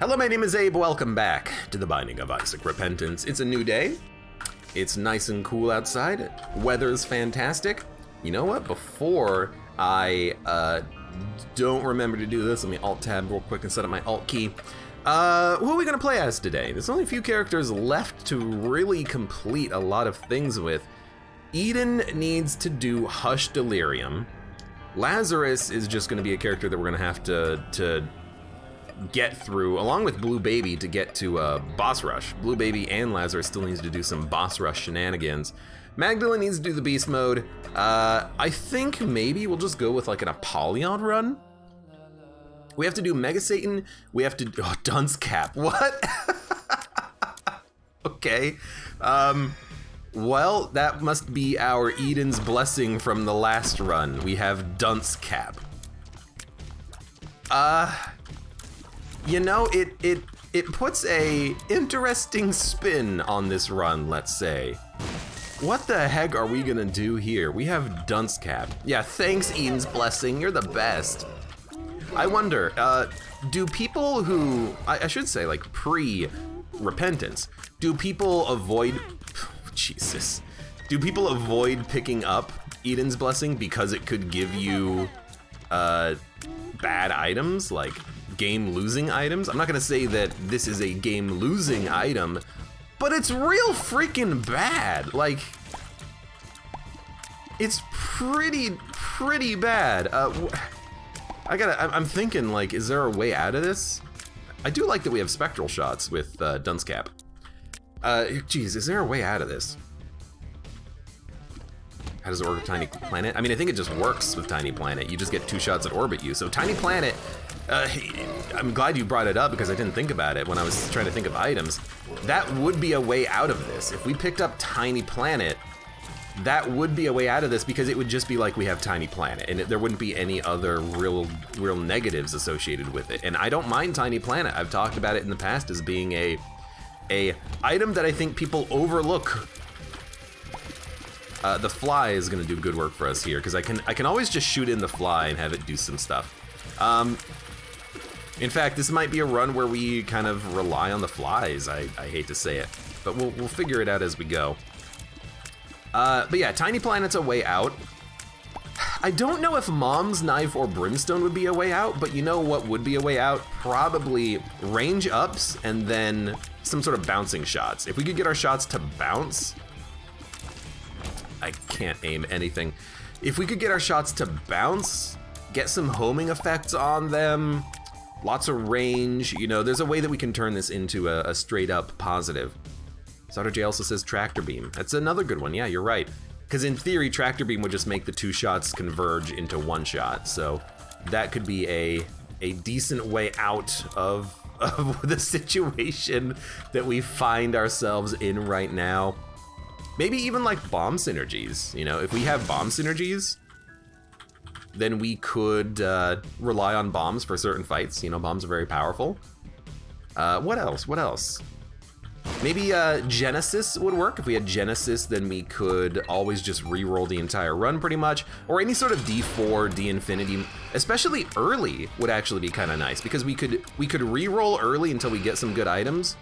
Hello, my name is Abe. Welcome back to the Binding of Isaac Repentance. It's a new day. It's nice and cool outside. Weather's fantastic. You know what? Before I don't remember to do this, let me Alt-Tab real quick and set up my Alt key. Who are we gonna play as today? There's only a few characters left to really complete a lot of things with. Eden needs to do Hush Delirium. Lazarus is just gonna be a character that we're gonna have to get through, along with Blue Baby, to get to Boss Rush. Blue Baby and Lazarus still needs to do some Boss Rush shenanigans. Magdalene needs to do the Beast Mode. I think maybe we'll just go with like an Apollyon run. We have to do Mega Satan. We have to, oh, Dunce Cap, what? Okay. Well, that must be our Eden's Blessing from the last run. We have Dunce Cap. You know, it puts a interesting spin on this run, let's say. What the heck are we gonna do here? We have Dunce Cap. Yeah, thanks Eden's Blessing, you're the best. I wonder, do people who, I should say like pre-repentance, do people avoid, Jesus. Do people avoid picking up Eden's Blessing because it could give you bad items, like game-losing items? I'm not gonna say that this is a game-losing item, but it's real freaking bad. Like, it's pretty bad. I'm thinking, like, is there a way out of this? I do like that we have spectral shots with Dunce Cap. Geez, is there a way out of this? How does it work with Tiny Planet? I mean, I think it just works with Tiny Planet. You just get 2 shots that orbit you. So Tiny Planet, I'm glad you brought it up because I didn't think about it when I was trying to think of items. That would be a way out of this. If we picked up Tiny Planet, that would be a way out of this because it would just be like we have Tiny Planet and there wouldn't be any other real negatives associated with it. And I don't mind Tiny Planet. I've talked about it in the past as being a item that I think people overlook. The fly is gonna do good work for us here because I can always just shoot in the fly and have it do some stuff. In fact, this might be a run where we kind of rely on the flies. I hate to say it, but we'll figure it out as we go. But yeah, Tiny Planet's a way out. I don't know if Mom's Knife or Brimstone would be a way out, but you know what would be a way out? Probably range ups and then some sort of bouncing shots. If we could get our shots to bounce, I can't aim anything. If we could get our shots to bounce, get some homing effects on them, lots of range, you know, there's a way that we can turn this into a straight up positive. Sauter J also says Tractor Beam. That's another good one, yeah, you're right. Because in theory, Tractor Beam would just make the 2 shots converge into 1 shot. So that could be a decent way out of the situation that we find ourselves in right now. Maybe even like bomb synergies, you know, if we have bomb synergies, then we could rely on bombs for certain fights. You know, bombs are very powerful. What else? Maybe Genesis would work. If we had Genesis, then we could always just re-roll the entire run pretty much, or any sort of D4, D-Infinity, especially early would actually be kind of nice because we could re-roll early until we get some good items,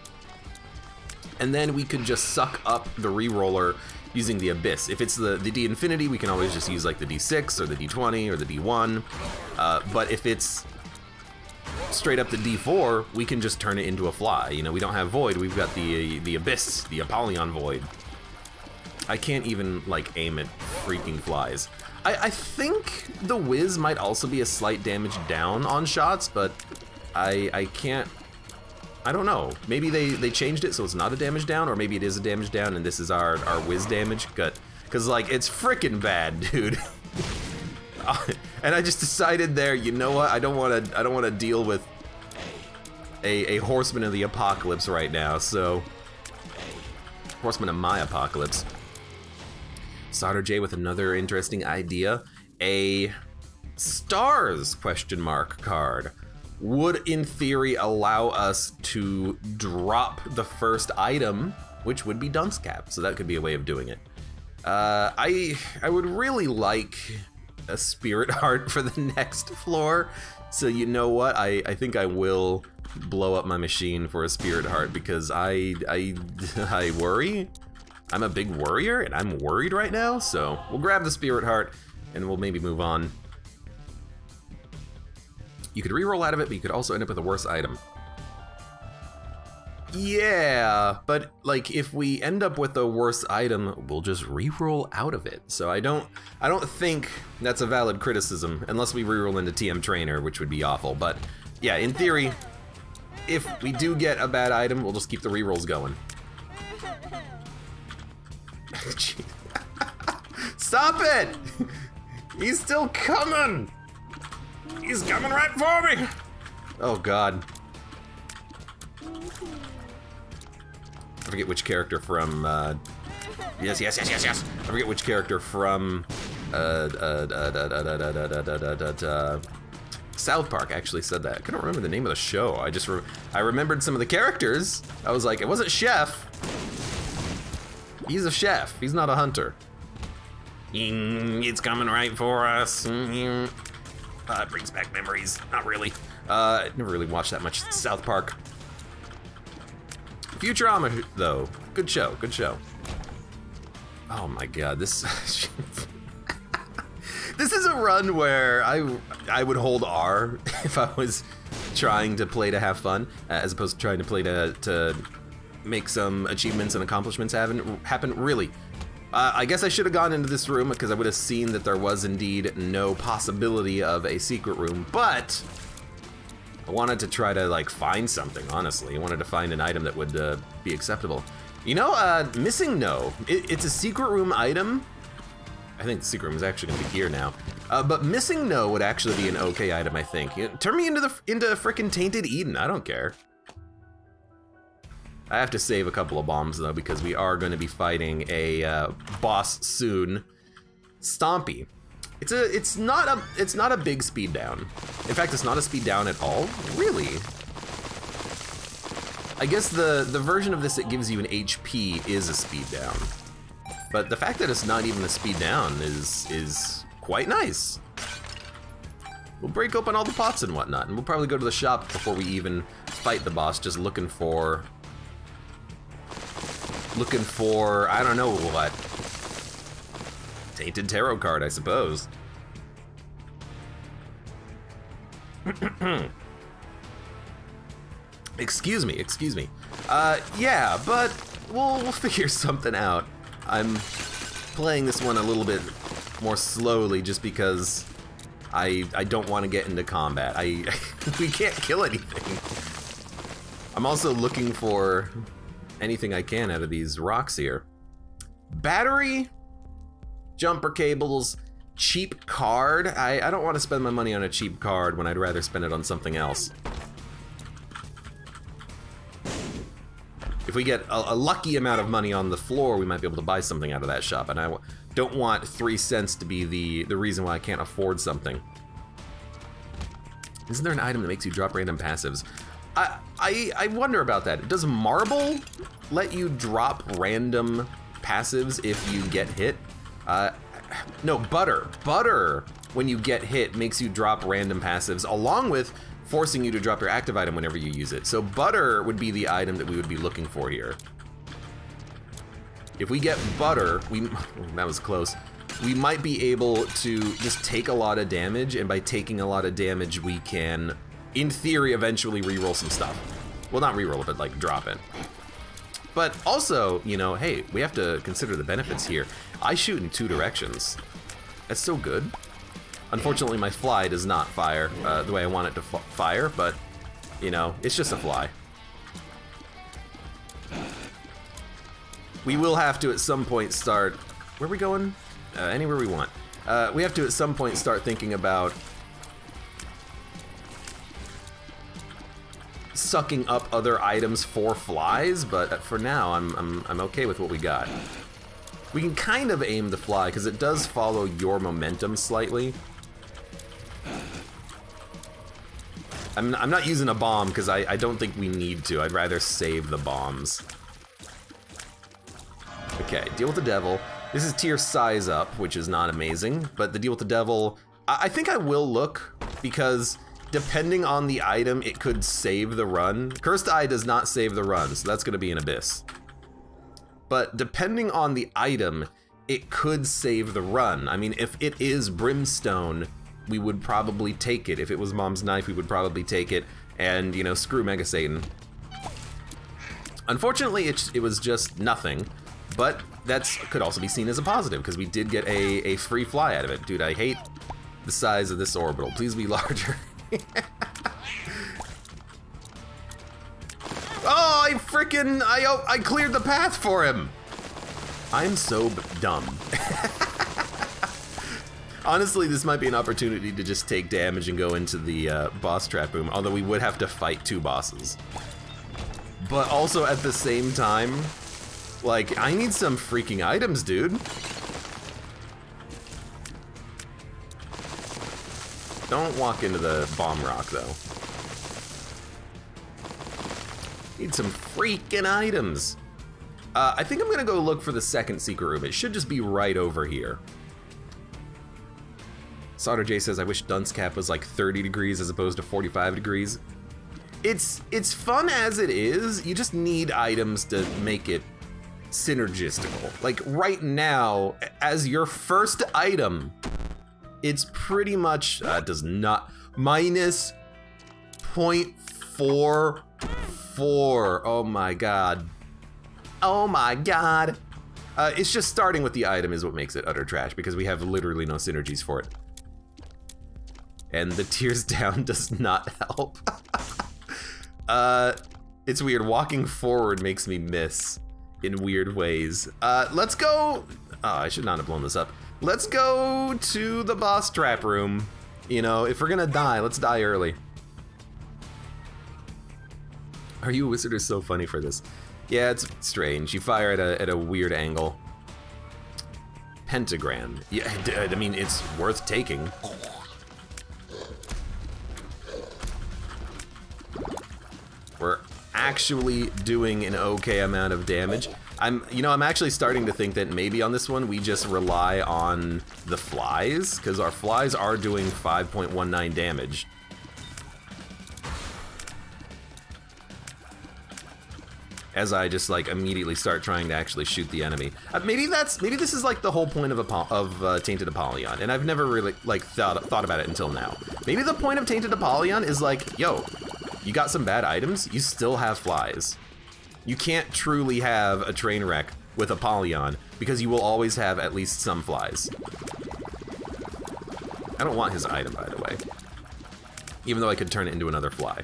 and then we could just suck up the re-roller using the Abyss. If it's the D-Infinity, we can always just use like the D6 or the D20 or the D1, but if it's straight up the D4, we can just turn it into a fly. You know, we don't have Void, we've got the Abyss, the Apollyon Void. I can't even like aim at freaking flies. I think the Whiz might also be a slight damage down on shots, but I can't, I don't know. Maybe they changed it so it's not a damage down, or maybe it is a damage down and this is our Whiz damage. Cause like it's freaking bad, dude. And I just decided there, you know what? I don't want to deal with a Horseman of the Apocalypse right now. So, Horseman of my Apocalypse. Sauter J with another interesting idea: a Stars ? Card would, in theory, allow us to drop the first item, which would be Dunce Cap. So that could be a way of doing it. I would really like a Spirit Heart for the next floor. So you know what? I think I will blow up my machine for a spirit heart because I worry. I'm a big worrier, and I'm worried right now, so we'll grab the spirit heart, and we'll maybe move on. You could reroll out of it, but you could also end up with a worse item. Yeah, but like if we end up with a worse item, we'll just reroll out of it. So I don't think that's a valid criticism, unless we reroll into TM Trainer, which would be awful. But yeah, in theory, if we do get a bad item, we'll just keep the rerolls going. Stop it! He's still coming! He's coming right for me! Oh god. I forget which character from, yes. I forget which character from, South Park actually said that. I couldn't remember the name of the show. I remembered some of the characters. I was like, it wasn't Chef. He's a chef. He's not a hunter. It's coming right for us. It brings back memories. Not really. I never really watched that much South Park. Futurama, though. Good show. Good show. Oh my god, this this is a run where I would hold R if I was trying to play to have fun, as opposed to trying to play to make some achievements and accomplishments happen. Really, I guess I should have gone into this room because I would have seen that there was indeed no possibility of a secret room, but I wanted to try to like find something, honestly. I wanted to find an item that would be acceptable. You know, Missing No, it's a secret room item. I think the secret room is actually gonna be here now. But Missing No would actually be an okay item, I think. Turn me into frickin' Tainted Eden, I don't care. I have to save a couple of bombs though, because we are gonna be fighting a boss soon. Stompy. It's not a big speed down. In fact, it's not a speed down at all. Really? I guess the version of this that gives you an HP is a speed down. But the fact that it's not even a speed down is quite nice. We'll break open all the pots and whatnot, and we'll probably go to the shop before we even fight the boss, just looking for I don't know what. Tainted tarot card, I suppose. Excuse me. Yeah, but we'll figure something out. I'm playing this one a little bit more slowly just because I don't want to get into combat. We can't kill anything. I'm also looking for anything I can out of these rocks here. Battery, jumper cables, cheap card. I don't want to spend my money on a cheap card when I'd rather spend it on something else. If we get a lucky amount of money on the floor, we might be able to buy something out of that shop, and I don't want 3 cents to be the reason why I can't afford something. Isn't there an item that makes you drop random passives? I wonder about that. Does marble let you drop random passives if you get hit? No, butter. Butter, when you get hit, makes you drop random passives, along with forcing you to drop your active item whenever you use it. So butter would be the item that we would be looking for here. If we get butter, that was close. We might be able to just take a lot of damage, and by taking a lot of damage, we can, in theory, eventually reroll some stuff. Well, not reroll it, but like drop it. But also, you know, hey, we have to consider the benefits here. I shoot in 2 directions. That's so good. Unfortunately, my fly does not fire the way I want it to fire, but, you know, it's just a fly. We will have to at some point start, where are we going? Anywhere we want. We have to at some point start thinking about sucking up other items for flies, but for now, I'm okay with what we got. We can kind of aim the fly, because it does follow your momentum slightly. I'm not using a bomb, because I don't think we need to. I'd rather save the bombs. Okay, deal with the devil. This is tier size up, which is not amazing, but the deal with the devil, I think I will look, because depending on the item, it could save the run. Cursed Eye does not save the run, so that's gonna be an Abyss. But depending on the item, it could save the run. I mean, if it is Brimstone, we would probably take it. If it was Mom's Knife, we would probably take it. And, you know, screw Mega Satan. Unfortunately, it was just nothing. But that could also be seen as a positive, because we did get a free fly out of it. Dude, I hate the size of this orbital. Please be larger. Oh, I cleared the path for him. I'm so dumb. Honestly, this might be an opportunity to just take damage and go into the boss trap room, although we would have to fight 2 bosses. But also at the same time, like, I need some freaking items, dude. Don't walk into the bomb rock, though. Need some freaking items. I think I'm gonna go look for the second secret room. It should just be right over here. Solder J says, I wish Dunce Cap was like 30 degrees as opposed to 45 degrees. It's fun as it is. You just need items to make it synergistical. Like right now, as your first item, it's pretty much, does not, minus 0.44. Oh my God. Oh my God. It's just starting with the item is what makes it utter trash, because we have literally no synergies for it. And the tears down does not help. It's weird. Walking forward makes me miss in weird ways. Let's go. Oh, I should not have blown this up. Let's go to the boss trap room. You know, if we're gonna die, let's die early. Are You a Wizard is so funny for this. Yeah, it's strange. You fire at a weird angle. Pentagram. Yeah, I mean, it's worth taking. We're actually doing an okay amount of damage. I'm actually starting to think that maybe on this one we just rely on the flies, because our flies are doing 5.19 damage. As I just like immediately start trying to actually shoot the enemy. Maybe this is like the whole point of Tainted Apollyon, and I've never really like thought about it until now. Maybe the point of Tainted Apollyon is like, yo, you got some bad items, you still have flies. You can't truly have a train wreck with Apollyon because you will always have at least some flies. I don't want his item, by the way. Even though I could turn it into another fly.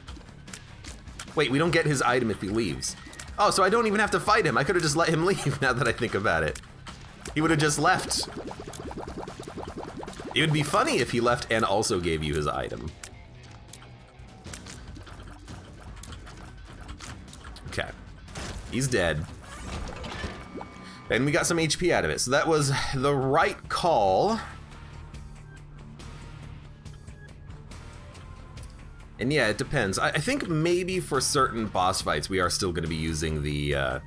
Wait, we don't get his item if he leaves. Oh, so I don't even have to fight him. I could have just let him leave now that I think about it. He would have just left. It would be funny if he left and also gave you his item. Okay. He's dead. And we got some HP out of it, so that was the right call. And yeah, it depends. I think maybe for certain boss fights we are still going to be using the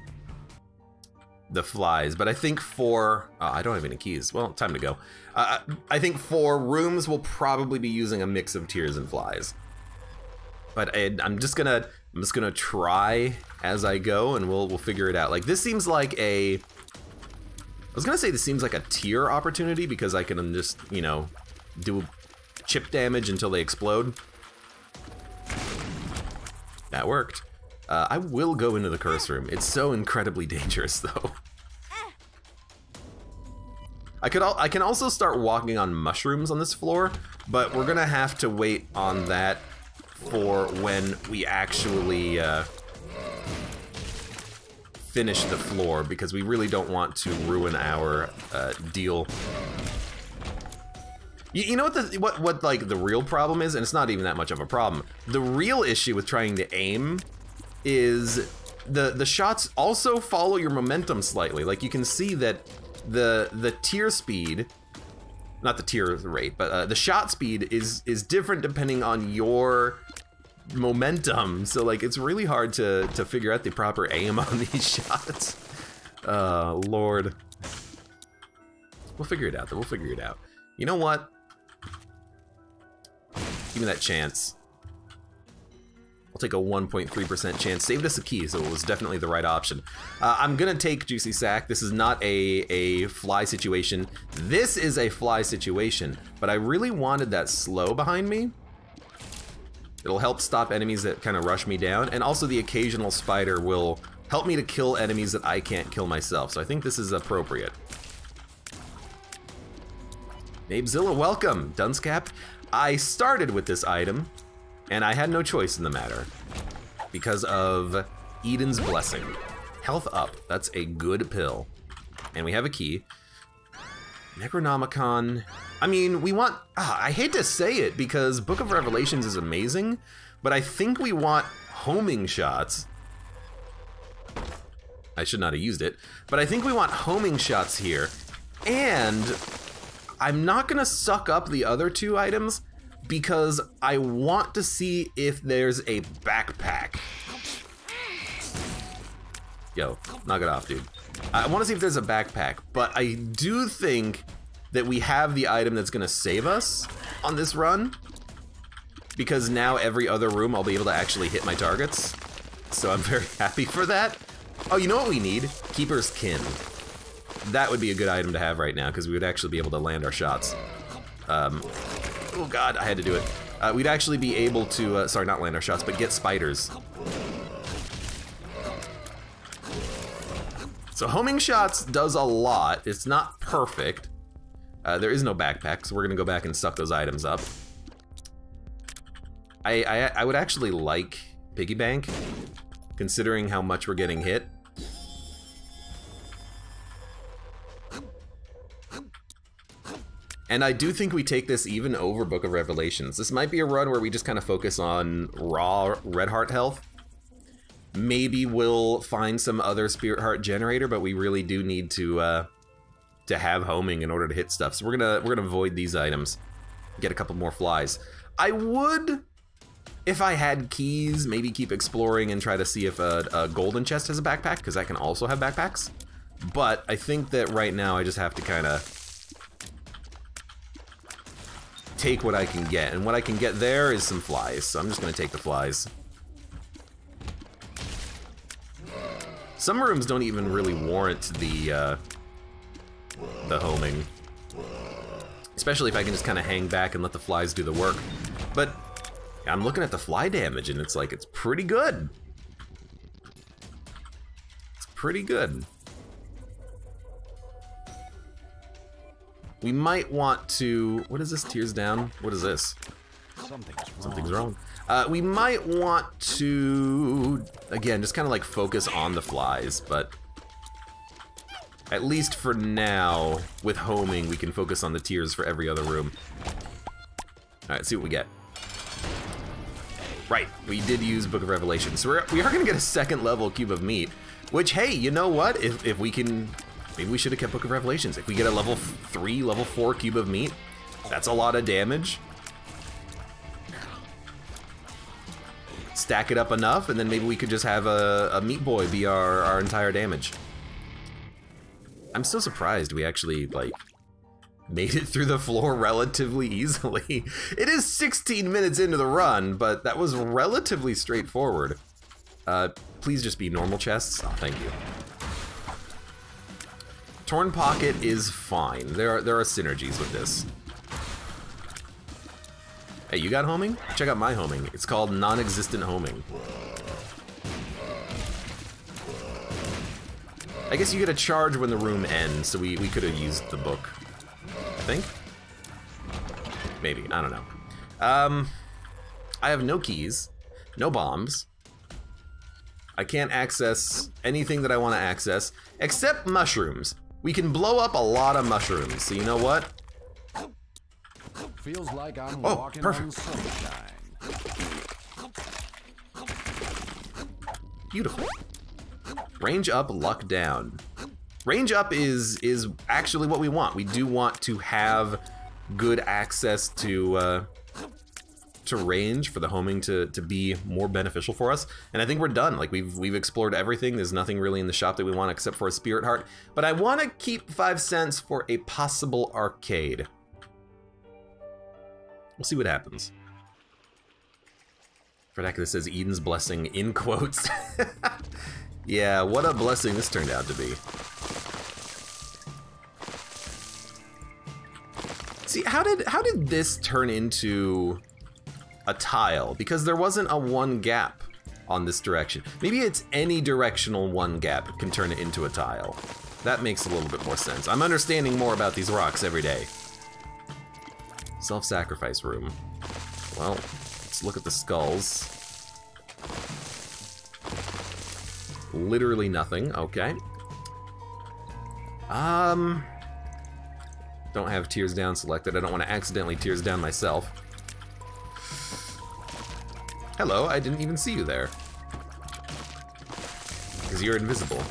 flies, but I think for I don't have any keys. Well, time to go. I think for rooms we'll probably be using a mix of tears and flies. But I'm just gonna try as I go, and we'll figure it out. Like this seems like I was gonna say this seems like a tier opportunity because I can just, you know, do chip damage until they explode. That worked. I will go into the curse room. It's so incredibly dangerous, though. I can also start walking on mushrooms on this floor, but we're gonna have to wait on that for when we actually finish the floor, because we really don't want to ruin our deal. You know what like the real problem is, and it's not even that much of a problem. The real issue with trying to aim is the shots also follow your momentum slightly. Like you can see that the tier speed, not the tier rate, but the shot speed is different depending on your momentum. So like it's really hard to figure out the proper aim on these shots. Lord. We'll figure it out though, we'll figure it out. You know what? Give me that chance. take a 1.3% chance. Saved us a key, so it was definitely the right option. I'm gonna take Juicy Sack. This is not a fly situation. This is a fly situation, but I really wanted that slow behind me. It'll help stop enemies that kind of rush me down, and also the occasional spider will help me to kill enemies that I can't kill myself, so I think this is appropriate. Abezilla, welcome! Dunce Cap. I started with this item, and I had no choice in the matter because of Eden's Blessing. Health up, that's a good pill. And we have a key. Necronomicon. I mean, we want, I hate to say it because Book of Revelations is amazing, but I think we want homing shots. I should not have used it, but I think we want homing shots here. And I'm not gonna suck up the other two items because I want to see if there's a backpack. Yo, knock it off, dude. I want to see if there's a backpack, but I do think that we have the item that's gonna save us on this run, because now every other room I'll be able to actually hit my targets. So I'm very happy for that. Oh, you know what we need? Keeper's Kin. That would be a good item to have right now, because we would actually be able to land our shots. Oh god, I had to do it. We'd actually be able to, sorry, not land our shots, but get spiders. So homing shots does a lot. It's not perfect. There is no backpack, so we're gonna go back and suck those items up. I would actually like Piggy Bank, considering how much we're getting hit. And I do think we take this even over Book of Revelations. This might be a run where we just kind of focus on raw Red Heart health. Maybe we'll find some other Spirit Heart generator, but we really do need to have homing in order to hit stuff. So we're gonna avoid these items. Get a couple more flies. I would, if I had keys, maybe keep exploring and try to see if a golden chest has a backpack, because that can also have backpacks. But I think that right now I just have to kind of take what I can get, and what I can get there is some flies, so I'm just gonna take the flies. Some rooms don't even really warrant the homing, especially if I can just kind of hang back and let the flies do the work. But I'm looking at the fly damage, and it's like, it's pretty good. It's pretty good. We might want to, what is this, tears down? What is this? Something's wrong. We might want to, again, just kind of like focus on the flies, but at least for now, with homing, we can focus on the tears for every other room. All right, see what we get. Right, we did use Book of Revelation, so we are gonna get a second level cube of meat, which, hey, you know what? If we can, maybe we should have kept Book of Revelations. If we get a level 3, level 4 cube of meat, that's a lot of damage. Stack it up enough, and then maybe we could just have a Meat Boy be our entire damage. I'm so surprised we actually, like, made it through the floor relatively easily. It is 16 minutes into the run, but that was relatively straightforward. Please just be normal chests. Oh, thank you. Torn Pocket is fine. There are synergies with this. Hey, you got homing? Check out my homing. It's called non-existent homing. I guess you get a charge when the room ends, so we could have used the book. I think? Maybe, I don't know. I have no keys, no bombs. I can't access anything that I want to access, except mushrooms. We can blow up a lot of mushrooms, so you know what? Feels like I'm walking on sunshine. Beautiful. Range up, luck down. Range up is actually what we want. We do want to have good access to range for the homing to be more beneficial for us. And I think we're done. Like we've explored everything. There's nothing really in the shop that we want except for a Spirit Heart. But I want to keep 5 cents for a possible arcade. We'll see what happens. Fredaka says Eden's blessing in quotes. Yeah, what a blessing this turned out to be. See, how did this turn into a tile? Because there wasn't a one gap on this direction. Maybe it's any directional one gap can turn it into a tile. That makes a little bit more sense. I'm understanding more about these rocks every day. Self-sacrifice room. Well, let's look at the skulls. Literally nothing, okay. Don't have tears down selected. I don't want to accidentally tears down myself. Hello, I didn't even see you there. Because you're invisible.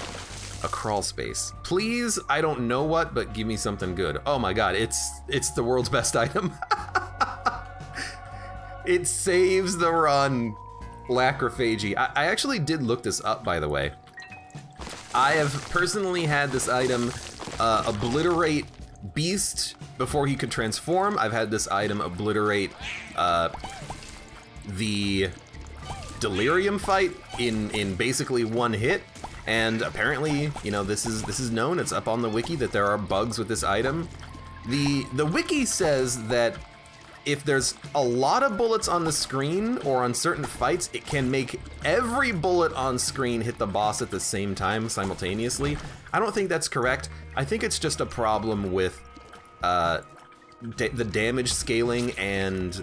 A crawl space. Please, I don't know what, but give me something good. Oh my god, it's the world's best item. It saves the run. Lacrophagy. I actually did look this up, by the way. I have personally had this item obliterate Beast before he could transform. I've had this item obliterate the Delirium fight in basically one hit. And apparently, you know, this is known. It's up on the wiki that there are bugs with this item. The wiki says that if there's a lot of bullets on the screen or on certain fights, it can make every bullet on screen hit the boss at the same time simultaneously. I don't think that's correct. I think it's just a problem with the damage scaling and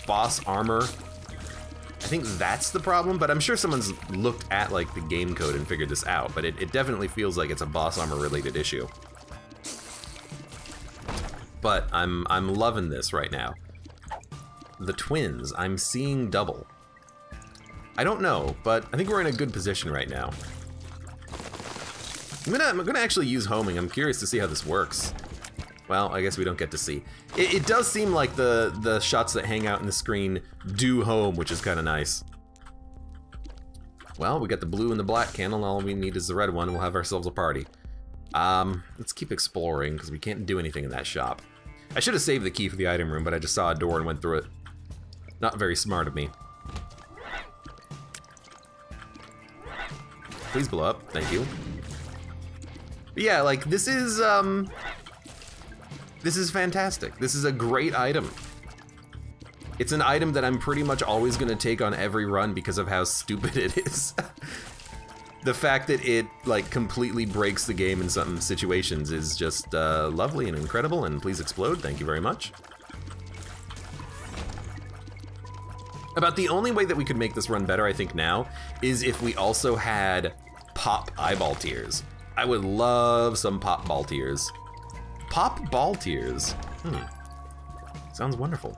boss armor. I think that's the problem, but I'm sure someone's looked at like the game code and figured this out, but it definitely feels like it's a boss armor related issue. But I'm loving this right now. The twins, I'm seeing double. I don't know, but I think we're in a good position right now. I'm gonna actually use homing. I'm curious to see how this works. Well, I guess we don't get to see. It does seem like the shots that hang out in the screen do home, which is kind of nice. Well, we got the blue and the black candle, and all we need is the red one. We'll have ourselves a party. Let's keep exploring, because we can't do anything in that shop. I should have saved the key for the item room, but I just saw a door and went through it. Not very smart of me. Please blow up, thank you. But yeah, like, this is fantastic. This is a great item. It's an item that I'm pretty much always gonna take on every run because of how stupid it is. The fact that it like completely breaks the game in some situations is just lovely and incredible, and please explode, thank you very much. About the only way that we could make this run better, I think now, is if we also had pop eyeball tears. I would love some pop ball tears. Pop ball tears? Sounds wonderful.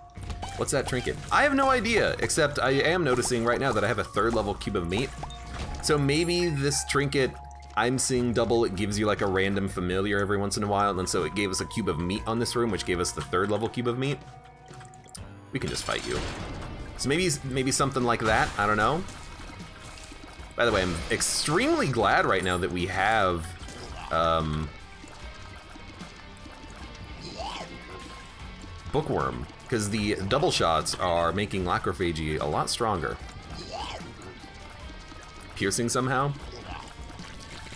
What's that trinket? I have no idea, except I am noticing right now that I have a 3rd level cube of meat. So maybe this trinket, I'm seeing double, it gives you like a random familiar every once in a while, and so it gave us a cube of meat on this room, which gave us the 3rd level cube of meat. We can just fight you. So maybe something like that, I don't know. By the way, I'm extremely glad right now that we have, Bookworm, because the double shots are making Lacrophagy a lot stronger. Piercing somehow.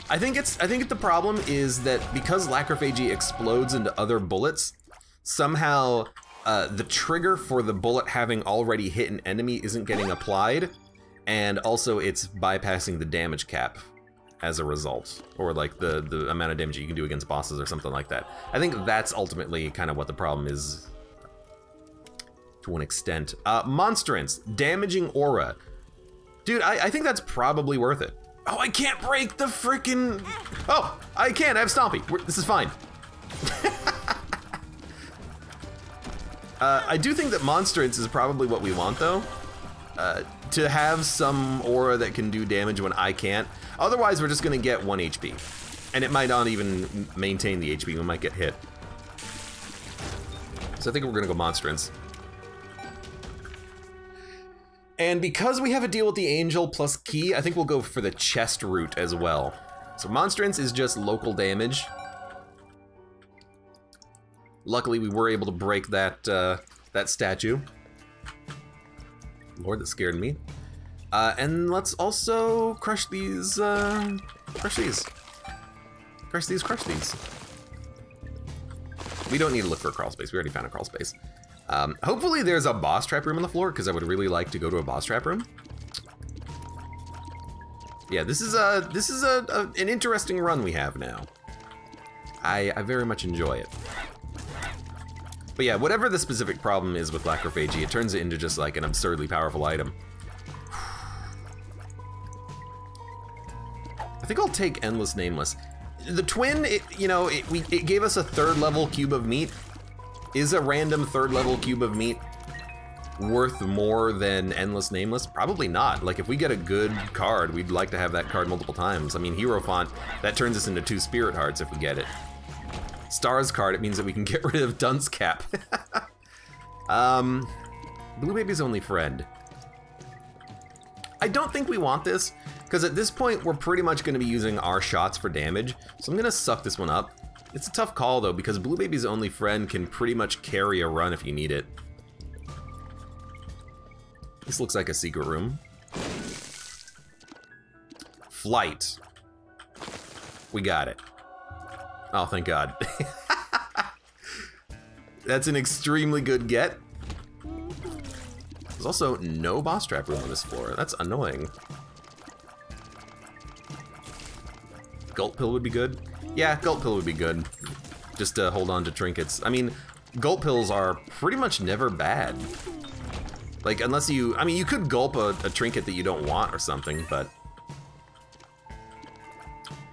I think the problem is that because Lacrophagy explodes into other bullets, somehow the trigger for the bullet having already hit an enemy isn't getting applied, and also it's bypassing the damage cap as a result, or like the amount of damage you can do against bosses or something like that. I think that's ultimately kind of what the problem is to an extent. Monstrance, damaging aura. Dude, I think that's probably worth it. Oh, I can't break the freaking... Oh, I can, I have Stompy. This is fine. I do think that Monstrance is probably what we want, though. To have some aura that can do damage when I can't. Otherwise, we're just gonna get 1 HP. And it might not even maintain the HP, we might get hit. So I think we're gonna go Monstrance. And because we have a deal with the Angel plus Key, I think we'll go for the chest route as well. So Monstrance is just local damage. Luckily, we were able to break that that statue. Lord, that scared me. And let's also crush these, crush these. Crush these, crush these. We don't need to look for a crawl space. We already found a crawl space. Hopefully there's a boss trap room on the floor, because I would really like to go to a boss trap room. Yeah, this is an interesting run we have now. I very much enjoy it. But yeah, whatever the specific problem is with Lacrophagy, it turns it into just like an absurdly powerful item. I think I'll take Endless Nameless. The twin, it gave us a 3rd level cube of meat. Is a random 3rd level cube of meat worth more than Endless Nameless? Probably not. Like, if we get a good card, we'd like to have that card multiple times. I mean, Hero Font, that turns us into 2 Spirit Hearts if we get it. Stars card, it means that we can get rid of Dunce Cap. Blue Baby's only friend. I don't think we want this, because at this point, we're pretty much going to be using our shots for damage, so I'm going to suck this one up. It's a tough call, though, because Blue Baby's only friend can pretty much carry a run if you need it. This looks like a secret room. Flight. We got it. Oh, thank God. That's an extremely good get. There's also no boss trap room on this floor. That's annoying. Gulp Pill would be good. Yeah, Gulp Pill would be good. Just to hold on to trinkets. I mean, Gulp Pills are pretty much never bad. Like, unless you... I mean, you could gulp a trinket that you don't want or something, but...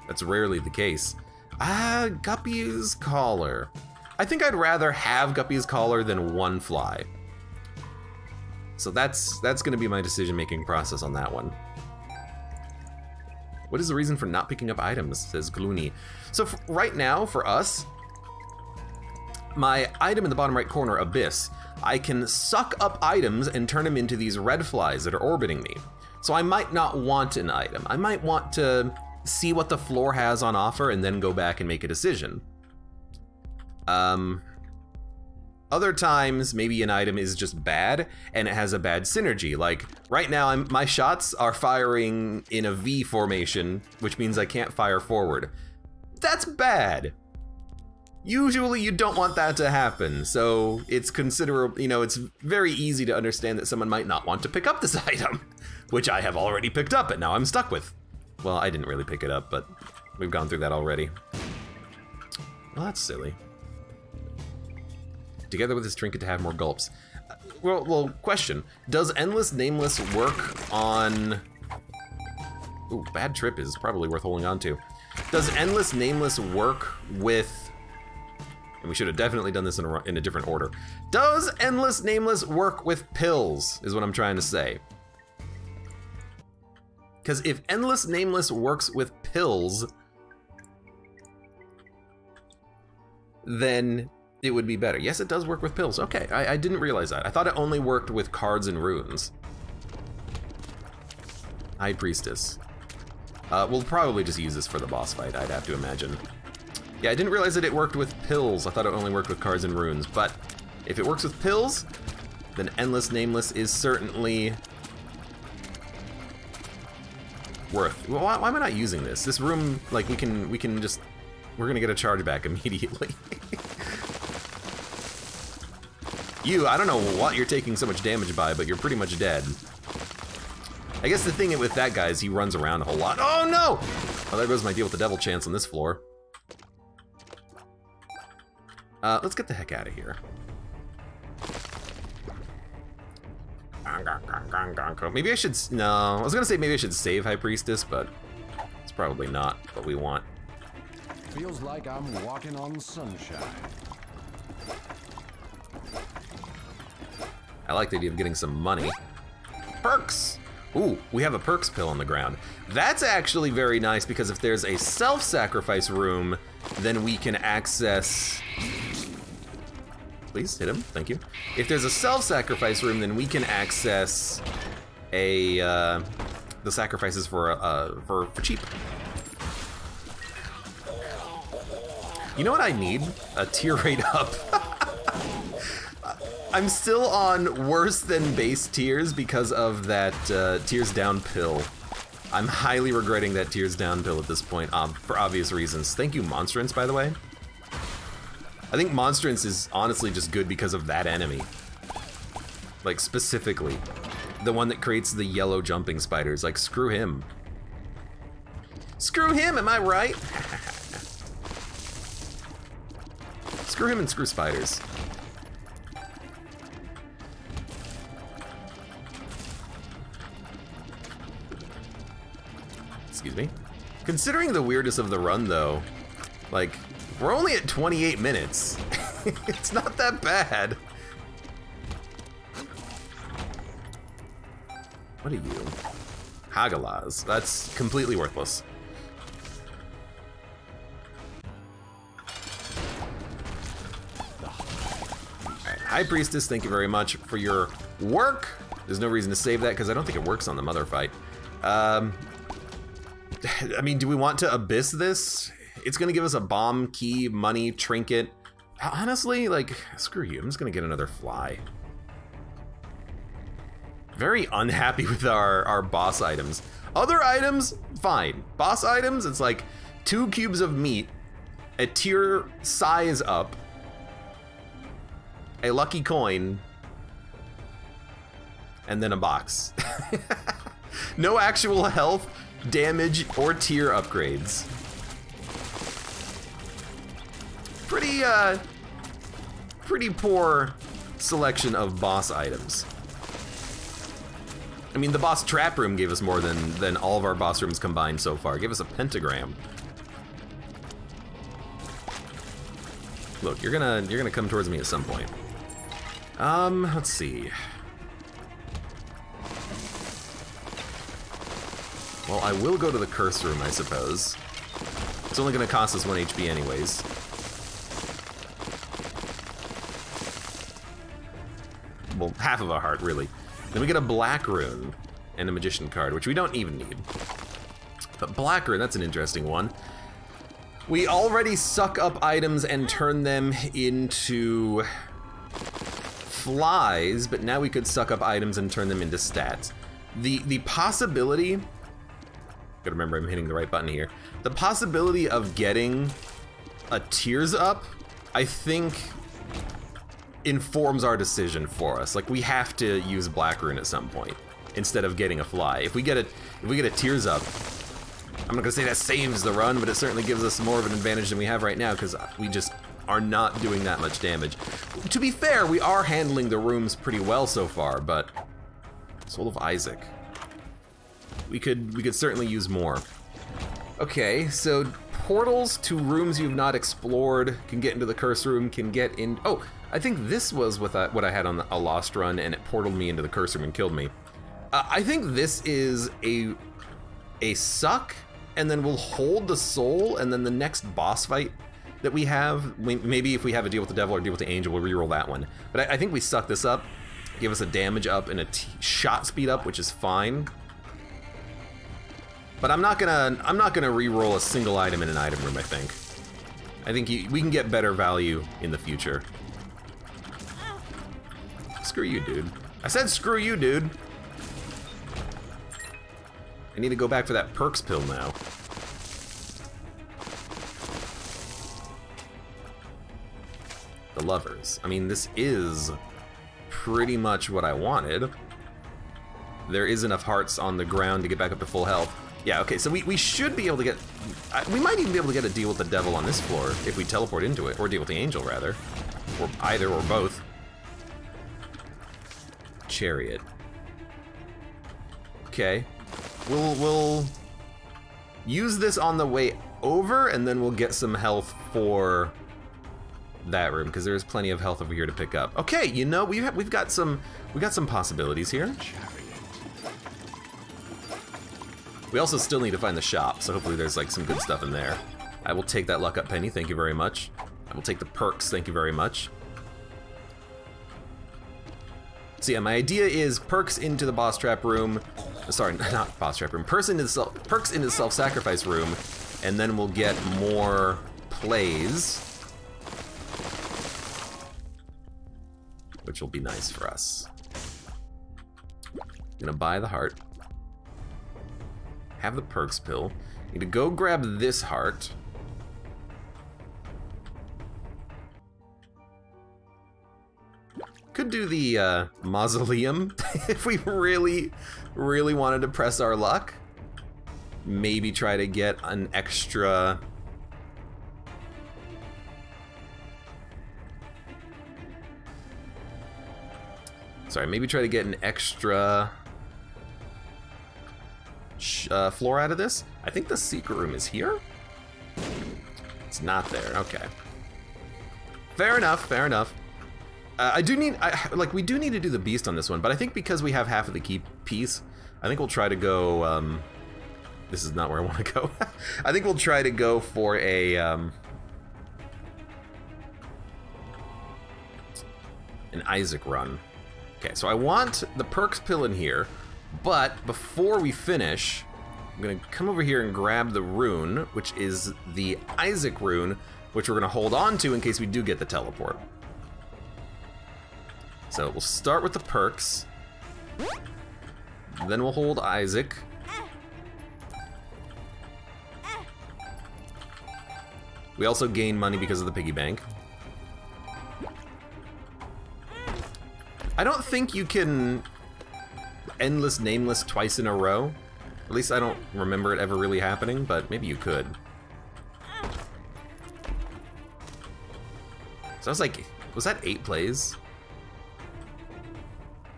that's rarely the case. Guppy's Collar. I think I'd rather have Guppy's Collar than one fly. So that's gonna be my decision-making process on that one. What is the reason for not picking up items, says Gloony. So right now, for us, my item in the bottom right corner, Abyss, I can suck up items and turn them into these red flies that are orbiting me. So I might not want an item. I might want to see what the floor has on offer and then go back and make a decision. Other times, maybe an item is just bad and it has a bad synergy. Like right now, my shots are firing in a V formation, which means I can't fire forward. That's bad. Usually you don't want that to happen, so it's considerable, it's very easy to understand that someone might not want to pick up this item, which I have already picked up and now I'm stuck with. Well, I didn't really pick it up, but we've gone through that already. Well, that's silly. Together with this trinket to have more gulps. Well, question. Does Endless Nameless work on... Ooh, Bad Trip is probably worth holding on to. Does Endless Nameless work with... And we should have definitely done this in a different order. Does Endless Nameless work with pills, is what I'm trying to say. Because if Endless Nameless works with pills, then it would be better. Yes, it does work with pills. Okay, I didn't realize that. I thought it only worked with cards and runes. High Priestess. We'll probably just use this for the boss fight, I'd have to imagine. Yeah, I didn't realize that it worked with pills. I thought it only worked with cards and runes, but if it works with pills, then Endless Nameless is certainly worth. Well, why am I not using this? This room, like, we can just, we're gonna get a charge back immediately. I don't know what you're taking so much damage by, but you're pretty much dead. I guess the thing with that guy is he runs around a whole lot. Oh no! Oh, there goes my deal with the devil chance on this floor. Let's get the heck out of here. Maybe I should, no, I was gonna say maybe I should save High Priestess, but it's probably not what we want. Feels like I'm walking on sunshine. I like the idea of getting some money. Perks! Ooh, we have a perks pill on the ground. That's actually very nice because if there's a self-sacrifice room, then we can access... Please, hit him, thank you. If there's a self-sacrifice room, then we can access the sacrifices for cheap. You know what I need? A tier rate up. I'm still on worse than base tears because of that tears down pill. I'm highly regretting that tears down pill at this point, for obvious reasons. Thank you, Monstrance, by the way. I think Monstrance is honestly just good because of that enemy. Like, specifically. The one that creates the yellow jumping spiders. Like, screw him. Screw him, am I right? Screw him and screw spiders. Excuse me. Considering the weirdness of the run, though, like, we're only at 28 minutes. It's not that bad. What are you? Hagalaz. That's completely worthless. Alright, High Priestess, thank you very much for your work. There's no reason to save that because I don't think it works on the Mother fight. I mean, do we want to Abyss this? It's gonna give us a bomb, key, money, trinket. Honestly, like, screw you. I'm just gonna get another fly. Very unhappy with our boss items. Other items, fine. Boss items, it's like 2 cubes of meat, a tier size up, a lucky coin, and then a box. No actual health, damage, or tier upgrades. Pretty poor selection of boss items. I mean, the boss trap room gave us more than all of our boss rooms combined so far. It gave us a pentagram. Look, you're gonna come towards me at some point. Let's see. Well, I will go to the curse room, I suppose. It's only gonna cost us 1 HP anyways. Well, half of a heart, really. Then we get a black rune and a magician card, which we don't even need. But black rune, that's an interesting one. We already suck up items and turn them into flies, but now we could suck up items and turn them into stats. The possibility, gotta remember I'm hitting the right button here. The possibility of getting a tears up, I think, informs our decision for us. Like, we have to use black rune at some point instead of getting a fly. If we get a tears up, I'm not gonna say that saves the run, but it certainly gives us more of an advantage than we have right now because we just are not doing that much damage. To be fair, we are handling the rooms pretty well so far, but Soul of Isaac. We could certainly use more. Okay, so portals to rooms you've not explored, can get into the curse room, can get in. Oh, I think this was what I had on a lost run, and it portaled me into the curse room and killed me. I think this is a suck, and then we'll hold the soul, and then the next boss fight that we have, maybe if we have a deal with the devil or deal with the angel, we'll reroll that one. But I think we suck this up, give us a damage up and a shot speed up, which is fine. But I'm not gonna re-roll a single item in an item room. I think we can get better value in the future. Screw you, dude. I said screw you, dude. I need to go back for that perks pill now. The lovers. I mean, this is pretty much what I wanted. There is enough hearts on the ground to get back up to full health. Yeah, okay, so we should be able to get... we might even be able to get a deal with the devil on this floor if we teleport into it, or deal with the angel, rather. Or either, or both. Chariot. Okay. We'll use this on the way over, and then we'll get some health for that room, because there's plenty of health over here to pick up. Okay, you know, we've got some possibilities here. We also still need to find the shop, so hopefully there's like some good stuff in there. I will take that luck up penny, thank you very much. I will take the perks, thank you very much. So yeah, my idea is perks into the boss trap room. Sorry, not boss trap room. Perks into the self-sacrifice room, and then we'll get more plays. which will be nice for us. Gonna buy the heart. Have the perks pill. Need to go grab this heart. Could do the mausoleum if we really wanted to press our luck. Maybe try to get an extra... Sorry, maybe try to get an extra floor out of this. I think the secret room is here. It's not there. Okay. Fair enough. Fair enough. I do need, like, we do need to do the beast on this one, but I think because we have half of the key piece, I think we'll try to go. This is not where I want to go. I think we'll try to go for a an Isaac run. Okay, so I want the perks pill in here, but before we finish, I'm gonna come over here and grab the rune, which is the Isaac rune, which we're gonna hold on to in case we do get the teleport. So we'll start with the perks, then we'll hold Isaac. We also gain money because of the piggy bank. I don't think you can endless nameless twice in a row. At least I don't remember it ever really happening, but maybe you could. So I was like, was that 8 plays?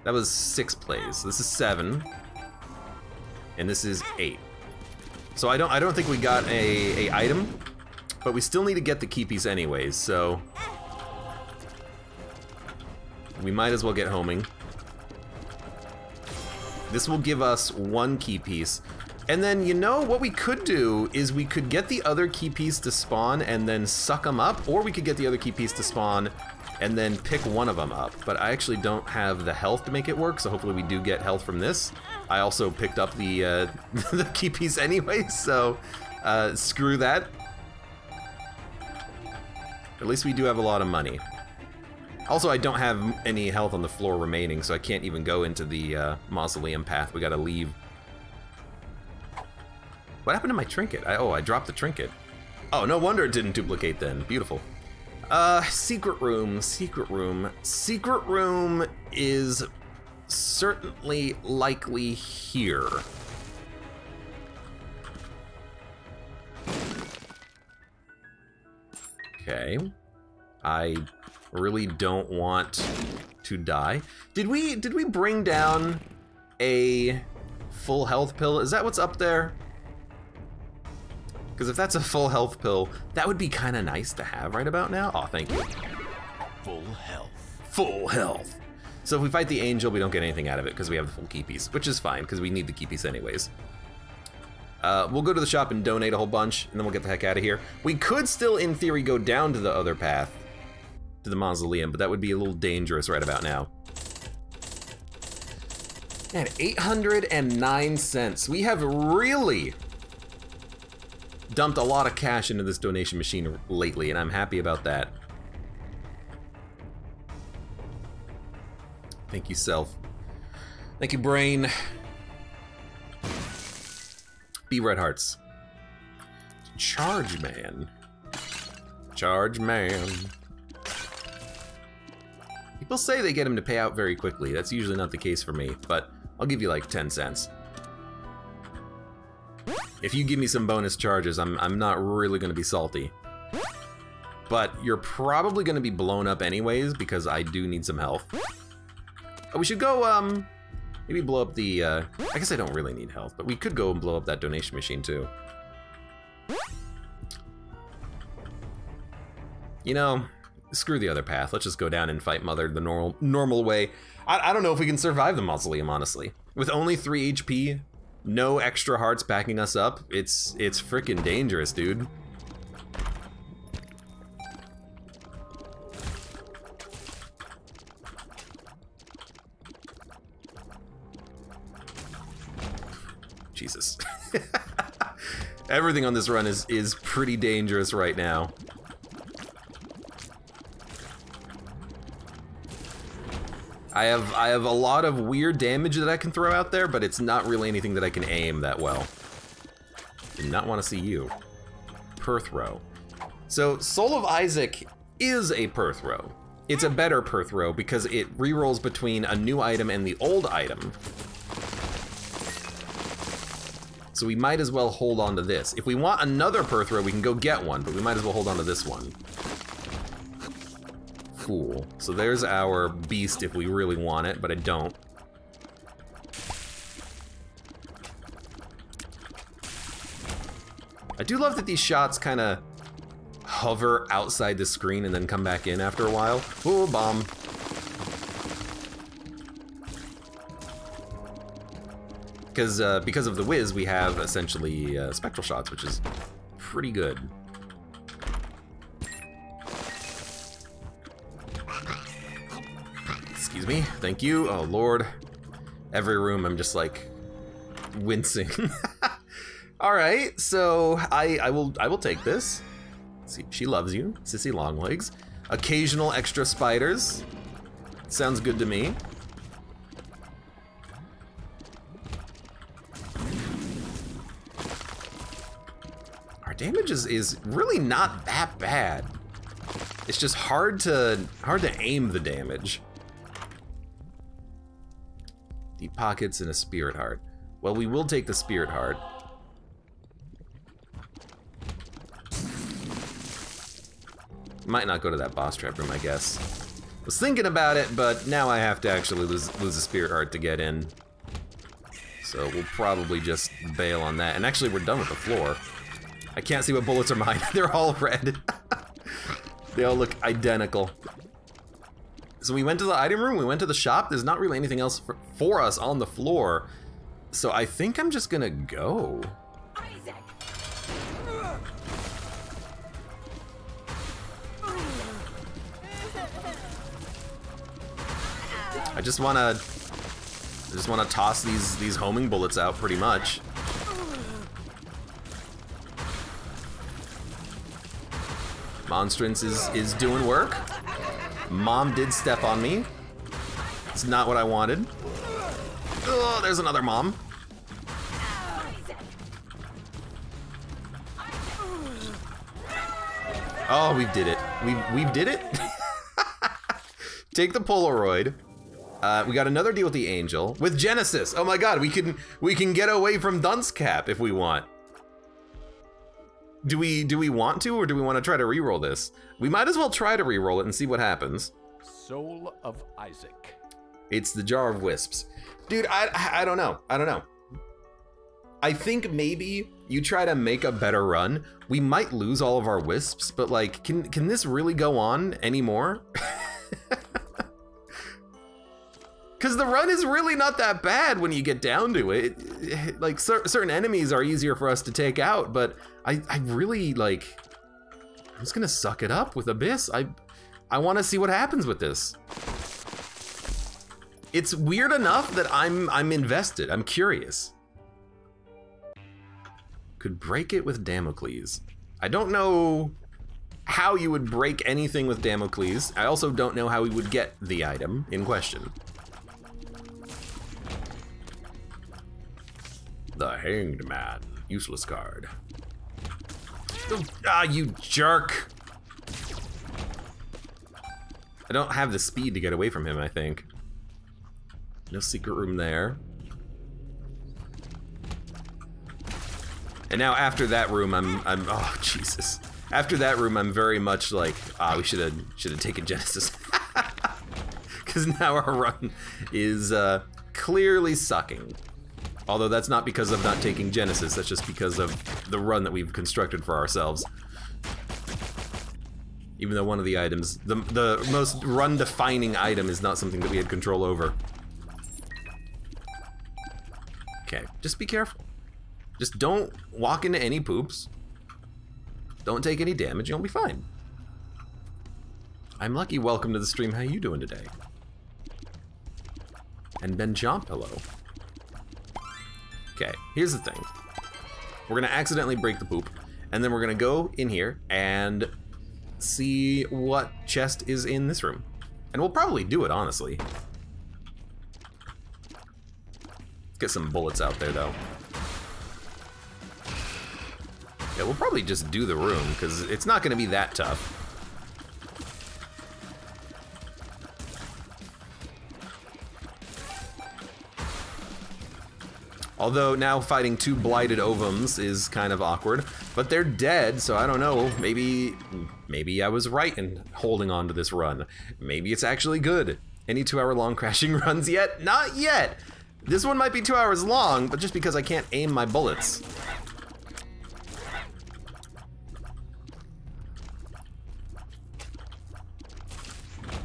That was 6 plays. This is 7. And this is 8. So I don't think we got a item, but we still need to get the key piece anyways, so we might as well get homing. This will give us 1 key piece. And then, you know, what we could do is we could get the other key piece to spawn and then suck them up, or we could get the other key piece to spawn and then pick one of them up. But I actually don't have the health to make it work, so hopefully we do get health from this. I also picked up the, the key piece anyway, so screw that. At least we do have a lot of money. Also, I don't have any health on the floor remaining, so I can't even go into the mausoleum path. We gotta leave. What happened to my trinket? Oh, I dropped the trinket. Oh, no wonder it didn't duplicate then. Beautiful. Secret room, secret room. Secret room is certainly likely here. Okay. I really don't want to die. Did we bring down a full health pill? Is that what's up there? Because if that's a full health pill, that would be kind of nice to have right about now. Oh, thank you. Full health. Full health. So if we fight the angel, we don't get anything out of it because we have the full key piece, which is fine because we need the key piece anyways. We'll go to the shop and donate a whole bunch, and then we'll get the heck out of here. We could still, in theory, go down to the other path, to the mausoleum, but that would be a little dangerous right about now. Man, 809 cents. We have really dumped a lot of cash into this donation machine lately, and I'm happy about that. Thank you, self. Thank you, brain. Be red hearts. Charge man. Charge man. People say they get him to pay out very quickly. That's usually not the case for me, but I'll give you like 10 cents. If you give me some bonus charges, I'm not really gonna be salty. But you're probably gonna be blown up anyways because I do need some health. Oh, we should go, maybe blow up the, I guess I don't really need health, but we could go and blow up that donation machine too. You know, screw the other path. Let's just go down and fight Mother the normal way. I don't know if we can survive the mausoleum, honestly. With only 3 HP, no extra hearts backing us up, it's freaking dangerous, dude. Jesus. Everything on this run is pretty dangerous right now. I have a lot of weird damage that I can throw out there, but it's not really anything that I can aim that well. Did not want to see you. Perthrow. So Soul of Isaac is a Perthrow. It's a better Perthrow because it rerolls between a new item and the old item. So we might as well hold on to this. If we want another Perthrow, we can go get one, but we might as well hold on to this one. Cool. So there's our beast if we really want it, but I don't. I do love that these shots kind of hover outside the screen and then come back in after a while. Ooh, bomb. Because of the whiz, we have essentially spectral shots, which is pretty good. Excuse me, thank you. Oh Lord, every room I'm just like wincing. All right, so I will take this. See, she loves you, Sissy Longlegs. Occasional extra spiders. Sounds good to me. Our damage is really not that bad. It's just hard to aim the damage. Deep pockets and a spirit heart. Well, we will take the spirit heart. Might not go to that boss trap room, I guess. Was thinking about it, but now I have to actually lose a spirit heart to get in. So we'll probably just bail on that. And actually, we're done with the floor. I can't see what bullets are mine. They're all red. They all look identical. So we went to the item room, we went to the shop. There's not really anything else for us on the floor. So I think I'm just gonna go. Isaac. I just wanna toss these homing bullets out pretty much. Monstrance is doing work. Mom did step on me. It's not what I wanted. Oh, there's another mom. Oh, we did it. We did it. Take the Polaroid. We got another deal with the angel with Genesis. Oh my God, we can get away from Dunce Cap if we want. Do we want to, or do we want to try to re-roll this? We might as well try to re-roll it and see what happens. Soul of Isaac. It's the jar of wisps. Dude, I don't know. I don't know. I think maybe you try to make a better run. We might lose all of our wisps, but like, can this really go on anymore? Because the run is really not that bad when you get down to it. Like, certain enemies are easier for us to take out, but I really, like, I'm just gonna suck it up with Abyss. I want to see what happens with this. It's weird enough that I'm invested. I'm curious. Could break it with Damocles. I don't know how you would break anything with Damocles. I also don't know how we would get the item in question. The Hanged Man. Useless card. Oh, ah, you jerk! I don't have the speed to get away from him, I think. No secret room there. And now after that room, I'm oh Jesus. After that room, I'm very much like, we should have taken Genesis. Because now our run is clearly sucking. Although that's not because of not taking Genesis, that's just because of the run that we've constructed for ourselves. Even though one of the items, the most run-defining item is not something that we had control over. Okay, just be careful. Just don't walk into any poops. Don't take any damage, you'll be fine. I'm Lucky, welcome to the stream, how you doing today? And Ben Chomp, hello. Okay, here's the thing. We're gonna accidentally break the poop, and then we're gonna go in here and see what chest is in this room. And we'll probably do it, honestly. Get some bullets out there, though. Yeah, we'll probably just do the room, because it's not going to be that tough. Although now fighting 2 blighted ovums is kind of awkward, but they're dead, so I don't know. Maybe I was right in holding on to this run. Maybe it's actually good. Any 2-hour-long crashing runs yet? Not yet! This one might be 2 hours long, but just because I can't aim my bullets.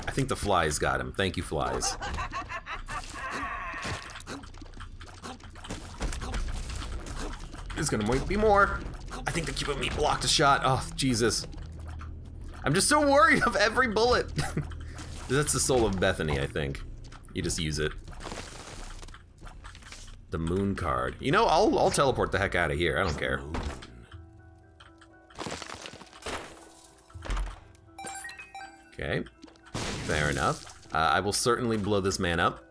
I think the flies got him. Thank you, flies. There's gonna be more. I think the cube of meat blocked a shot. Oh, Jesus. I'm just so worried of every bullet. That's the soul of Bethany, I think. You just use it. The moon card. You know, I'll teleport the heck out of here. I don't care. Okay. Fair enough. I will certainly blow this man up.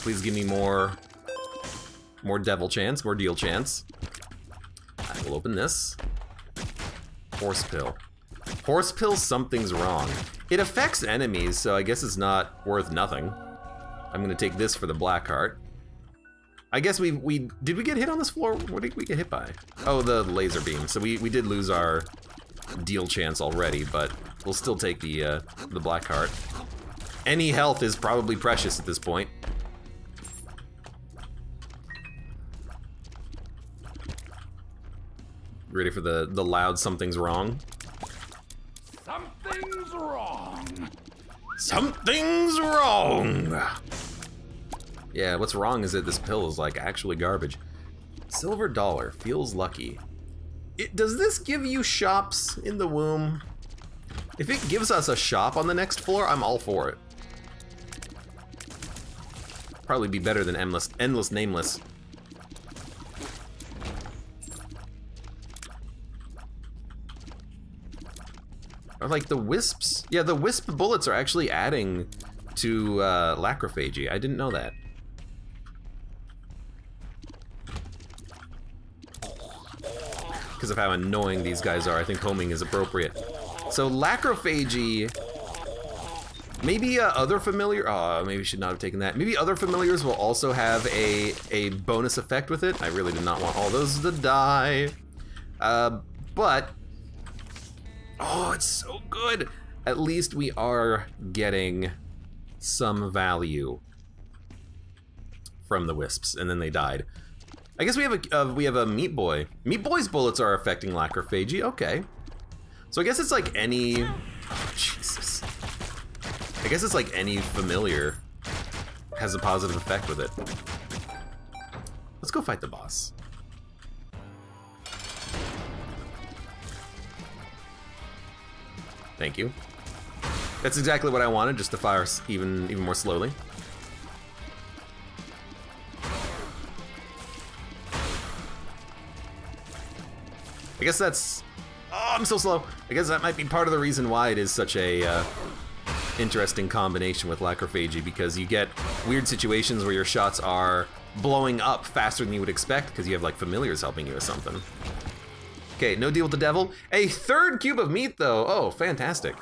Please give me more devil chance, more deal chance. I will open this. Horse pill. Horse pill, something's wrong. It affects enemies, so I guess it's not worth nothing. I'm gonna take this for the black heart. I guess did we get hit on this floor? What did we get hit by? Oh, the laser beam. So we did lose our deal chance already, but we'll still take the black heart. Any health is probably precious at this point. Ready for the loud something's wrong? Something's wrong. Something's wrong! Yeah, what's wrong is that this pill is like actually garbage. Silver dollar, feels lucky. Does this give you shops in the womb? If it gives us a shop on the next floor, I'm all for it. Probably be better than endless nameless. Or like the wisps. Yeah, the wisp bullets are actually adding to lacrophagy. I didn't know that. Because of how annoying these guys are, I think homing is appropriate. So lacrophagy, maybe other familiar, oh, maybe should not have taken that. Maybe other familiars will also have a bonus effect with it. I really did not want all those to die. But, oh, it's so good. At least we are getting some value from the wisps, and then they died. I guess we have a meat boy. Meat boy's bullets are affecting lacrophagy. Okay, so I guess it's like any. Oh, Jesus. I guess it's like any familiar has a positive effect with it. Let's go fight the boss. Thank you. That's exactly what I wanted, just to fire even more slowly. I guess that's... Oh, I'm so slow. I guess that might be part of the reason why it is such a interesting combination with lacrophagy, because you get weird situations where your shots are blowing up faster than you would expect because you have like familiars helping you with something. Okay, no deal with the devil. A third cube of meat though. Oh, fantastic.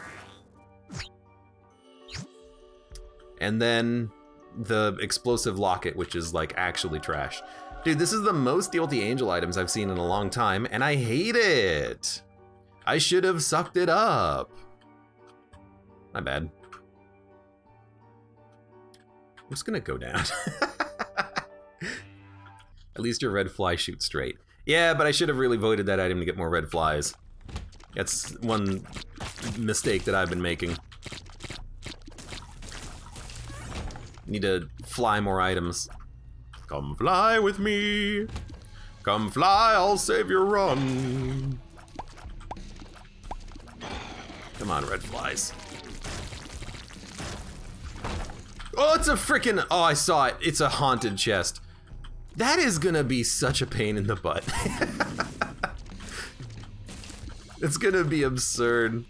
And then the explosive locket, which is like actually trash. Dude, this is the most deal with the angel items I've seen in a long time, and I hate it. I should have sucked it up. My bad. I'm just gonna go down. At least your red fly shoots straight. Yeah, but I should have really voided that item to get more red flies. That's one mistake that I've been making. Need to fly more items. Come fly with me. Come fly, I'll save your run. Come on, red flies. Oh, it's a freaking... Oh, I saw it. It's a haunted chest. That is gonna be such a pain in the butt. It's gonna be absurd.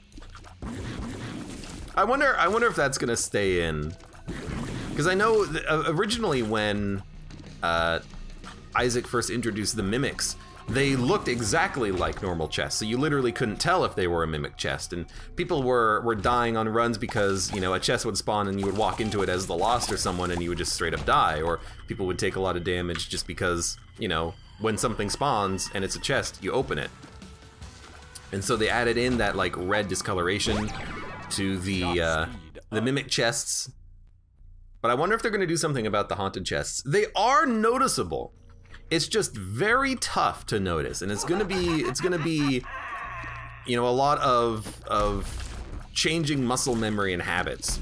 I wonder if that's gonna stay in. Because I know originally when Isaac first introduced the mimics, they looked exactly like normal chests, so you literally couldn't tell if they were a mimic chest, and people were dying on runs because, you know, a chest would spawn and you would walk into it as the Lost or someone and you would just straight up die, or people would take a lot of damage just because, you know, when something spawns and it's a chest, you open it. And so they added in that like red discoloration to the mimic chests. But I wonder if they're gonna do something about the haunted chests. They are noticeable. It's just very tough to notice, and it's gonna be, you know, a lot of changing muscle memory and habits.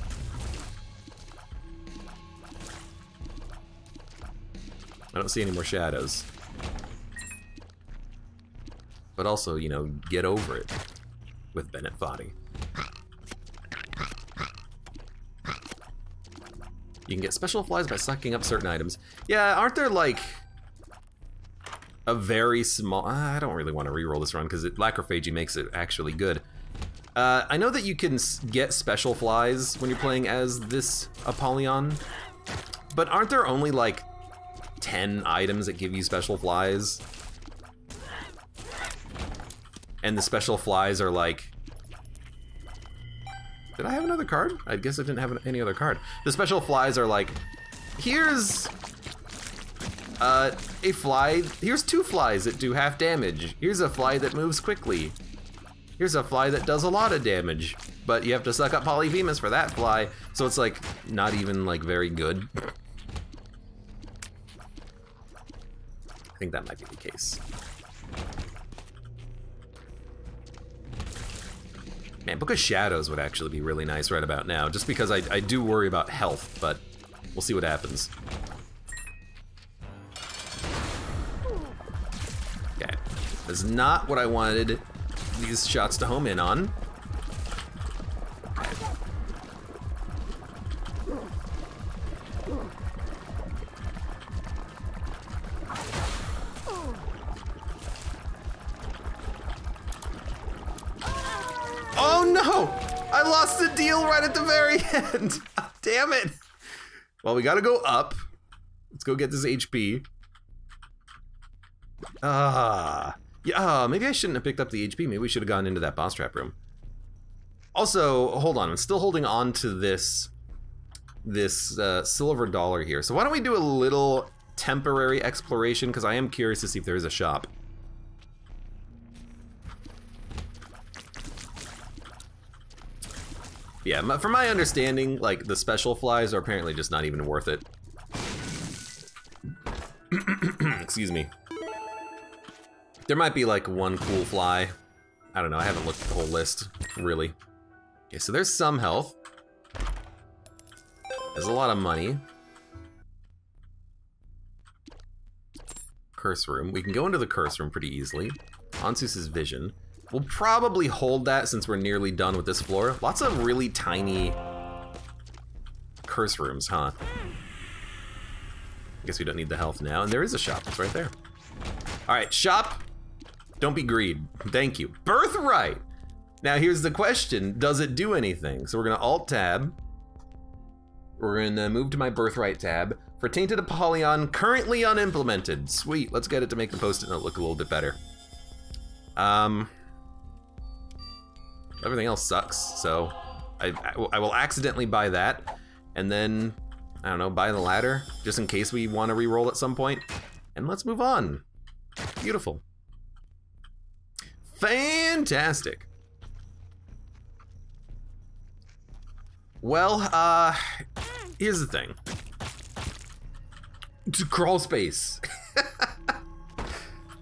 I don't see any more shadows. But also, you know, get over it with Bennett Foddy. You can get special flies by sucking up certain items. Yeah, aren't there like a very small... I don't really want to reroll this run because Lacrophagy makes it actually good. I know that you can get special flies when you're playing as this Apollyon, but aren't there only like 10 items that give you special flies? And the special flies are like... Did I have another card? I guess I didn't have any other card. The special flies are like, here's a fly, here's 2 flies that do half damage. Here's a fly that moves quickly. Here's a fly that does a lot of damage, but you have to suck up Polyphemus for that fly, so it's like, not even like very good. I think that might be the case. Man, Book of Shadows would actually be really nice right about now, just because I do worry about health, but we'll see what happens. Okay, that's not what I wanted these shots to home in on. Oh no! I lost the deal right at the very end! Damn it! Well, we gotta go up. Let's go get this HP. Yeah, maybe I shouldn't have picked up the HP. Maybe we should have gone into that boss trap room. Also, hold on, I'm still holding on to this silver dollar here. So why don't we do a little temporary exploration, because I am curious to see if there is a shop. Yeah, from my understanding, like, the special flies are apparently just not even worth it. Excuse me. There might be, like, one cool fly. I don't know, I haven't looked at the whole list, really. Okay, so there's some health. There's a lot of money. Curse room. We can go into the curse room pretty easily. Ansus's vision. We'll probably hold that since we're nearly done with this floor. Lots of really tiny curse rooms, huh? I guess we don't need the health now, and there is a shop, it's right there. All right, shop, don't be greed, thank you. Birthright! Now here's the question, does it do anything? So we're gonna Alt-Tab. We're gonna move to my Birthright tab. For Tainted Apollyon, currently unimplemented. Sweet, let's get it to make the Post-it note look a little bit better. Everything else sucks, so I will accidentally buy that, and then, I don't know, buy the ladder, just in case we want to re-roll at some point, and let's move on. Beautiful. Fantastic. Well, here's the thing. It's a crawl space.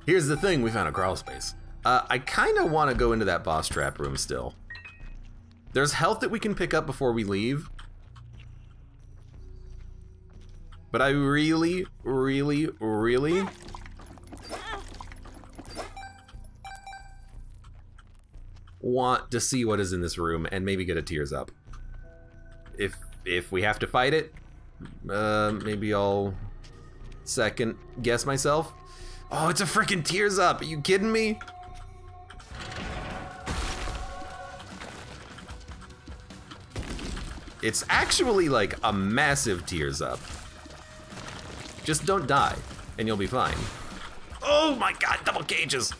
Here's the thing, we found a crawl space. I kind of want to go into that boss trap room still. There's health that we can pick up before we leave. But I really, really, really want to see what is in this room and maybe get a tears up. If we have to fight it, maybe I'll second guess myself. Oh, it's a freaking tears up. Are you kidding me? It's actually like a massive tears up. Just don't die, and you'll be fine. Oh my god, double cages!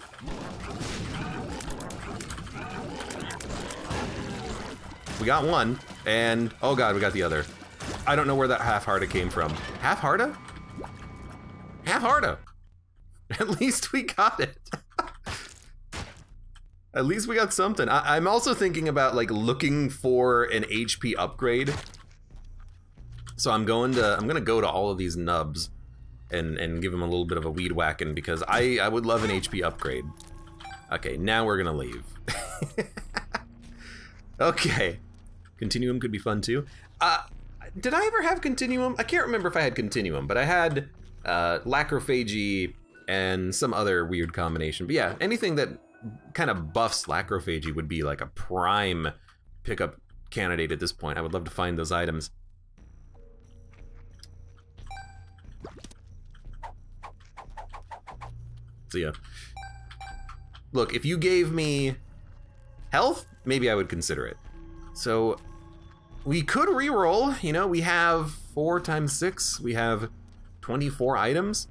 We got one, and oh god, we got the other. I don't know where that half-hearta came from. Half-hearta? Half-hearta! At least we got it. At least we got something. I'm also thinking about like looking for an HP upgrade. So I'm gonna go to all of these nubs and give them a little bit of a weed whacking because I would love an HP upgrade. Okay, now we're gonna leave. Okay. Continuum could be fun too. Did I ever have Continuum? I can't remember if I had Continuum, but I had Lacrophagy and some other weird combination. But yeah, anything that kind of buffs Lacrophagy would be like a prime pickup candidate at this point. I would love to find those items. See ya. Look, if you gave me health, maybe I would consider it. So we could reroll, you know, we have 4 times 6, we have 24 items.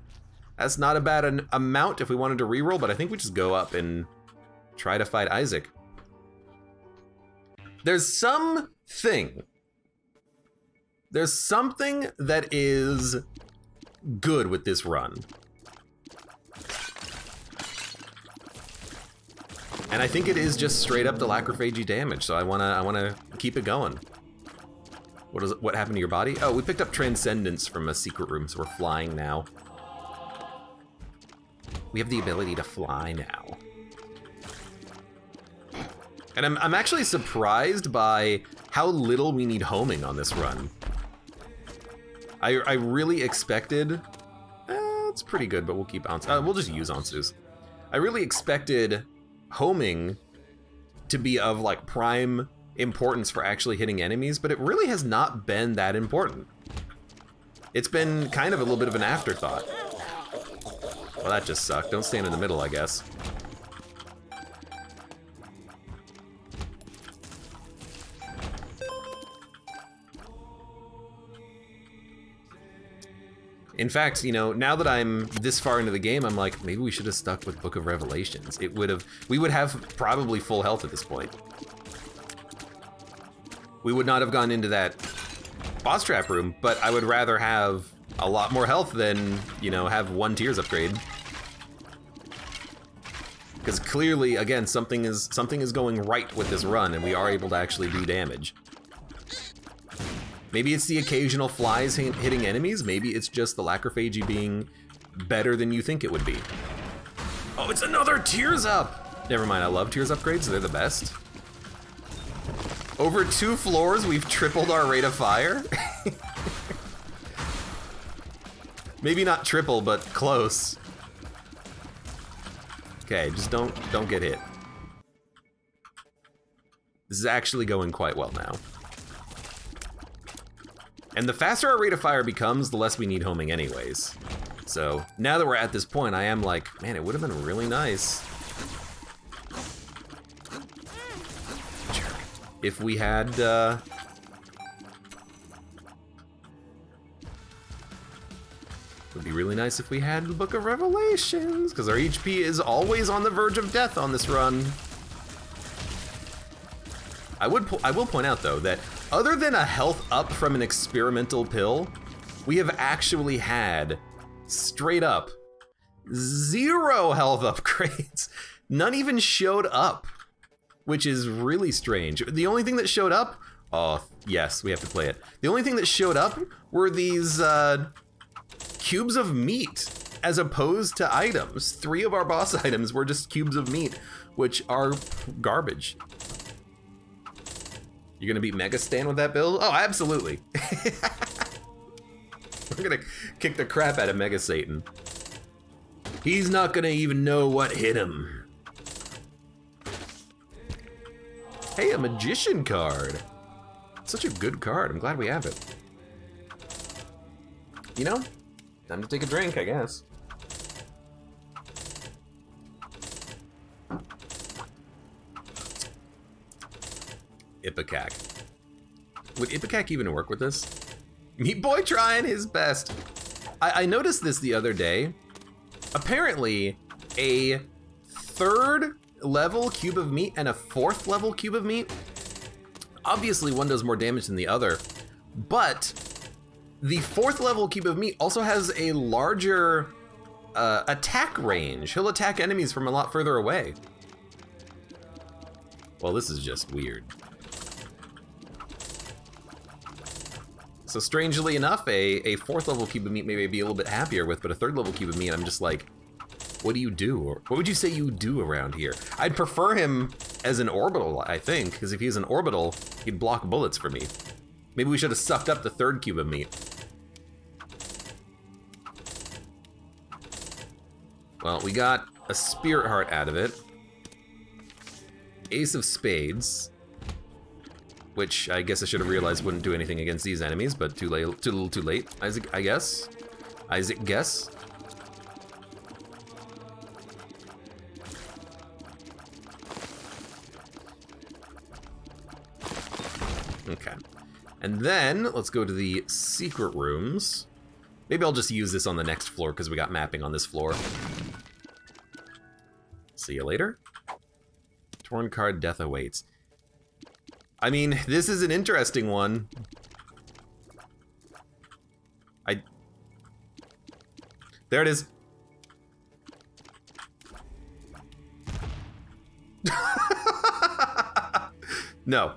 That's not a bad amount if we wanted to reroll, but I think we just go up and try to fight Isaac. There's something that is good with this run. And I think it is just straight up the Lacrophagy damage, so I wanna keep it going. What happened to your body? Oh, we picked up Transcendence from a secret room, so we're flying now. We have the ability to fly now. And I'm actually surprised by how little we need homing on this run. I really expected, it's pretty good, but we'll keep we'll just use Onsus. I really expected homing to be of like prime importance for actually hitting enemies, but it really has not been that important. It's been kind of a little bit of an afterthought. Well, that just sucked. Don't stand in the middle, I guess. In fact, you know, now that I'm this far into the game, I'm like, maybe we should have stuck with Book of Revelations. We would have probably full health at this point. We would not have gone into that boss trap room, but I would rather have a lot more health than, you know, have 1 tears upgrade. Because clearly, again, something is going right with this run, and we are able to actually do damage. Maybe it's the occasional flies hitting enemies. Maybe it's just the Lacrophagy being better than you think it would be. Oh, it's another Tears Up! Never mind, I love Tears upgrades, they're the best. Over 2 floors, we've tripled our rate of fire. Maybe not triple, but close. Okay, just don't get hit. This is actually going quite well now. And the faster our rate of fire becomes, the less we need homing anyways. So now that we're at this point, I am like, man, it would have been really nice if we had, would be really nice if we had the Book of Revelations, because our HP is always on the verge of death on this run. I will point out though that other than a health up from an experimental pill, we have actually had straight up 0 health upgrades. None even showed up, which is really strange. The only thing that showed up, oh yes, we have to play it. The only thing that showed up were these cubes of meat as opposed to items. 3 of our boss items were just cubes of meat, which are garbage. You're gonna beat Mega Stan with that build? Oh, absolutely. We're gonna kick the crap out of Mega Satan. He's not gonna even know what hit him. Hey, a Magician card. Such a good card, I'm glad we have it. You know, time to take a drink, I guess. Ipecac. Would Ipecac even work with this? Meat Boy trying his best. I noticed this the other day. Apparently, a 3rd level cube of meat and a 4th level cube of meat, obviously one does more damage than the other, but the 4th level cube of meat also has a larger attack range. He'll attack enemies from a lot further away. Well, this is just weird. So strangely enough, a 4th level cube of meat maybe I'd be a little bit happier with, but a 3rd level cube of meat, I'm just like, what do you do? Or what would you say you do around here? I'd prefer him as an orbital, I think, because if he's an orbital, he'd block bullets for me. Maybe we should have sucked up the 3rd cube of meat. Well, we got a spirit heart out of it. Ace of spades, which I guess I should have realized wouldn't do anything against these enemies, but too little too late, Isaac, I guess. Isaac guess. Okay. And then, let's go to the secret rooms. Maybe I'll just use this on the next floor because we got mapping on this floor. See you later. Torn card, death awaits. I mean, this is an interesting one. There it is. No.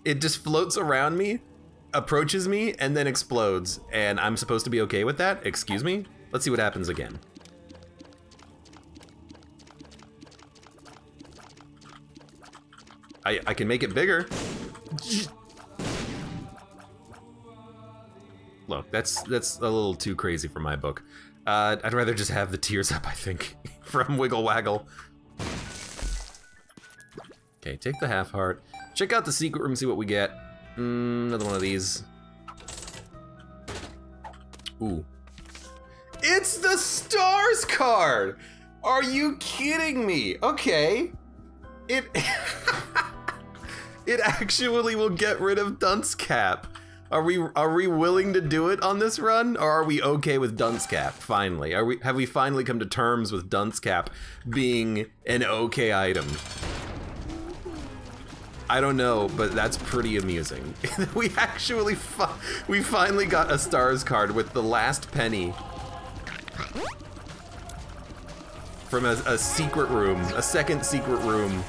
It just floats around me, approaches me, and then explodes. And I'm supposed to be okay with that? Excuse me? Let's see what happens again. I can make it bigger. Look, that's a little too crazy for my book. I'd rather just have the tears up, I think, from Wiggle Waggle. Okay, take the half heart. Check out the secret room, see what we get. Another one of these. Ooh. It's the stars card! Are you kidding me? Okay. It it actually will get rid of Dunce Cap. Are we willing to do it on this run, or are we okay with Dunce Cap finally? Have we finally come to terms with Dunce Cap being an okay item? I don't know, but that's pretty amusing. We actually we finally got a stars card with the last penny from a secret room, a second secret room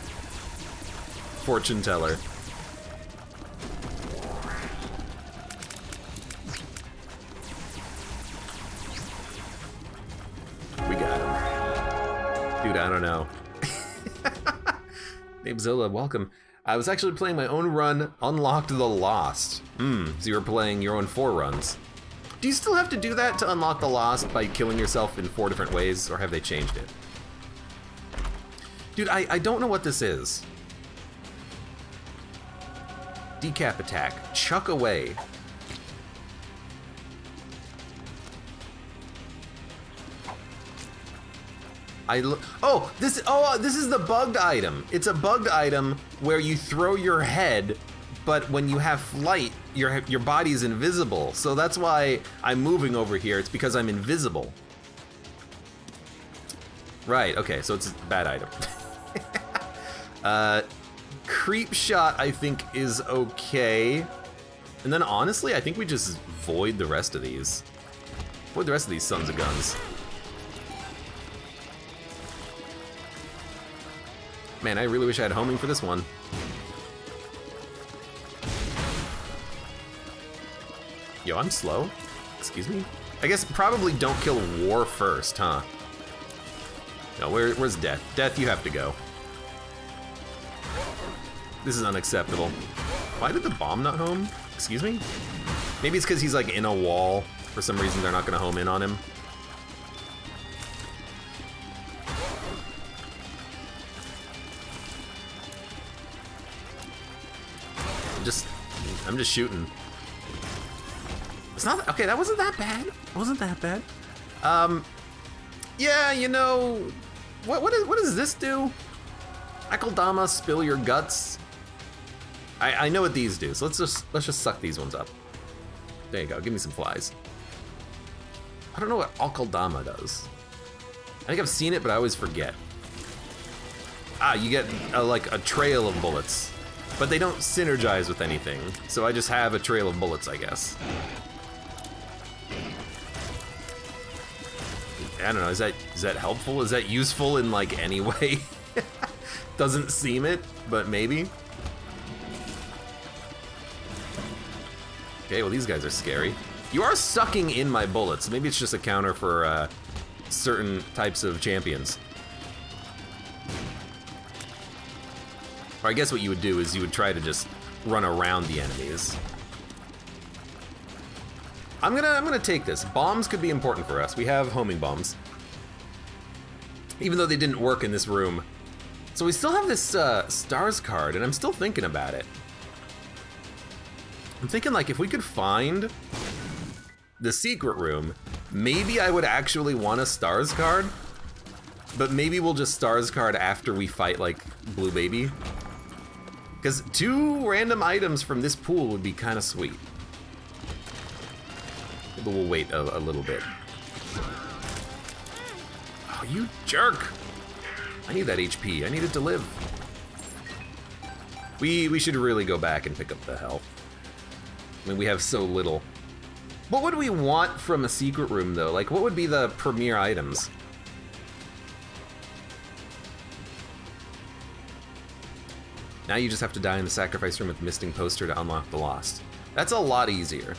fortune teller. We got him. Dude, I don't know. Nabezilla, welcome. I was actually playing my own run, Unlocked the Lost. So you were playing your own 4 runs. Do you still have to do that to unlock the Lost by killing yourself in 4 different ways, or have they changed it? Dude, I don't know what this is. Decap attack, chuck away. This is the bugged item. It's a bugged item where you throw your head, but when you have flight, your body is invisible. So that's why I'm moving over here. It's because I'm invisible. Right, okay, so it's a bad item. Creep shot, I think, is okay. And then honestly, I think we just void the rest of these. Void the rest of these sons of guns. Man, I really wish I had homing for this one. Yo, I'm slow. Excuse me? I guess probably don't kill War first, huh? No, where's Death? Death, you have to go. This is unacceptable. Why did the bomb not home? Excuse me? Maybe it's because he's like in a wall. For some reason, they're not gonna home in on him. I'm just shooting. It's not, okay, that wasn't that bad. It wasn't that bad. Yeah, you know, what does this do? Akeldama, spill your guts. I know what these do, so let's just suck these ones up. There you go, give me some flies. I don't know what Alkaldama does. I think I've seen it, but I always forget. Ah, you get like a trail of bullets, but they don't synergize with anything, so I just have a trail of bullets, I guess. I don't know, is that helpful? Is that useful in like any way? Doesn't seem it, but maybe. Okay, well these guys are scary. You are sucking in my bullets. Maybe it's just a counter for certain types of champions. Or I guess what you would do is you would try to just run around the enemies. I'm gonna take this. Bombs could be important for us. We have homing bombs. Even though they didn't work in this room. So we still have this stars card, and I'm still thinking about it. I'm thinking like if we could find the secret room, maybe I would actually want a stars card, but maybe we'll just stars card after we fight like Blue Baby. Because 2 random items from this pool would be kind of sweet. But we'll wait a little bit. Oh, you jerk! I need that HP. I need it to live. We should really go back and pick up the health. I mean, we have so little. What would we want from a secret room, though? Like, what would be the premier items? Now you just have to die in the sacrifice room with Misting Poster to unlock the Lost. That's a lot easier.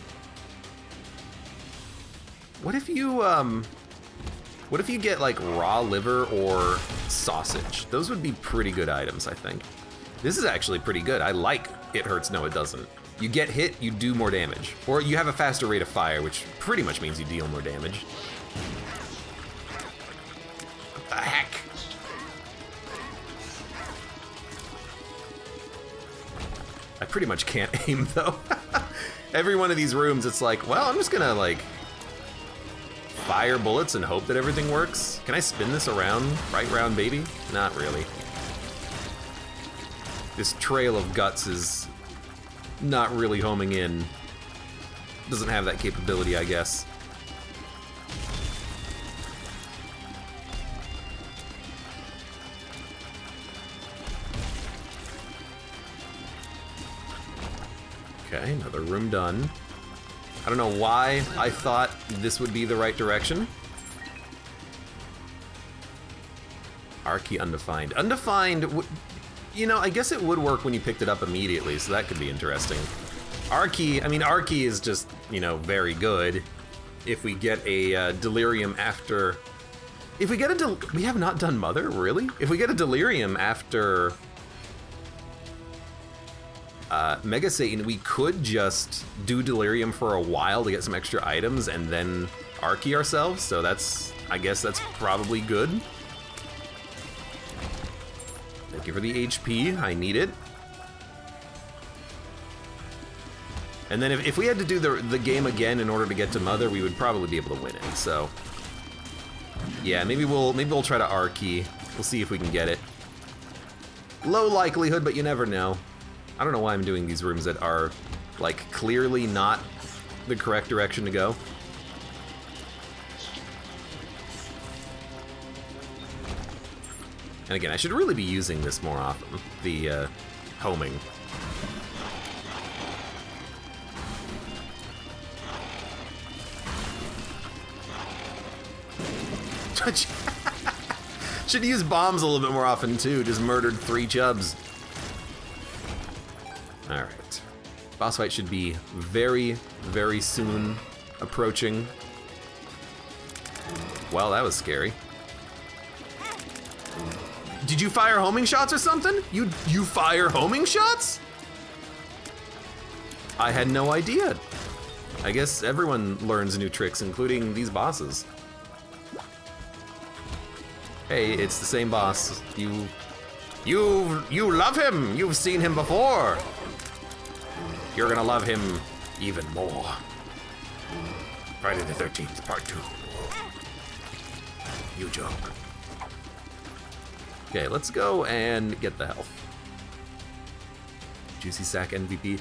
What if you get like raw liver or sausage? Those would be pretty good items, I think. This is actually pretty good. I like It Hurts, No It Doesn't. You get hit, you do more damage. Or you have a faster rate of fire, which pretty much means you deal more damage. What the heck? I pretty much can't aim, though. Every one of these rooms, it's like, well, I'm just gonna, like, fire bullets and hope that everything works. Can I spin this around, right round, baby? Not really. This trail of guts is not really homing in. Doesn't have that capability, I guess. Okay, another room done. I don't know why I thought this would be the right direction. R-key undefined. Undefined, you know, I guess it would work when you picked it up immediately, so that could be interesting. R-key, I mean, R-key is just, you know, very good. If we get a delirium after... If we get a we have not done Mother, really? If we get a delirium after... Mega Satan, we could just do delirium for a while to get some extra items and then R-key ourselves, so that's, I guess that's probably good. Thank you for the HP, I need it. And then if we had to do the game again in order to get to Mother, we would probably be able to win it, so. Yeah, maybe we'll try to R-key. We'll see if we can get it. Low likelihood, but you never know. I don't know why I'm doing these rooms that are, like, clearly not the correct direction to go. And again, I should really be using this more often, the homing. Should use bombs a little bit more often too, just murdered 3 chubs. Alright. Boss fight should be very, very soon approaching. Well, that was scary. Did you fire homing shots or something? You fire homing shots? I had no idea. I guess everyone learns new tricks, including these bosses. Hey, it's the same boss. You love him! You've seen him before! You're gonna love him even more. Friday the 13th, part 2. You joke. Okay, let's go and get the health. Juicy Sack MVP.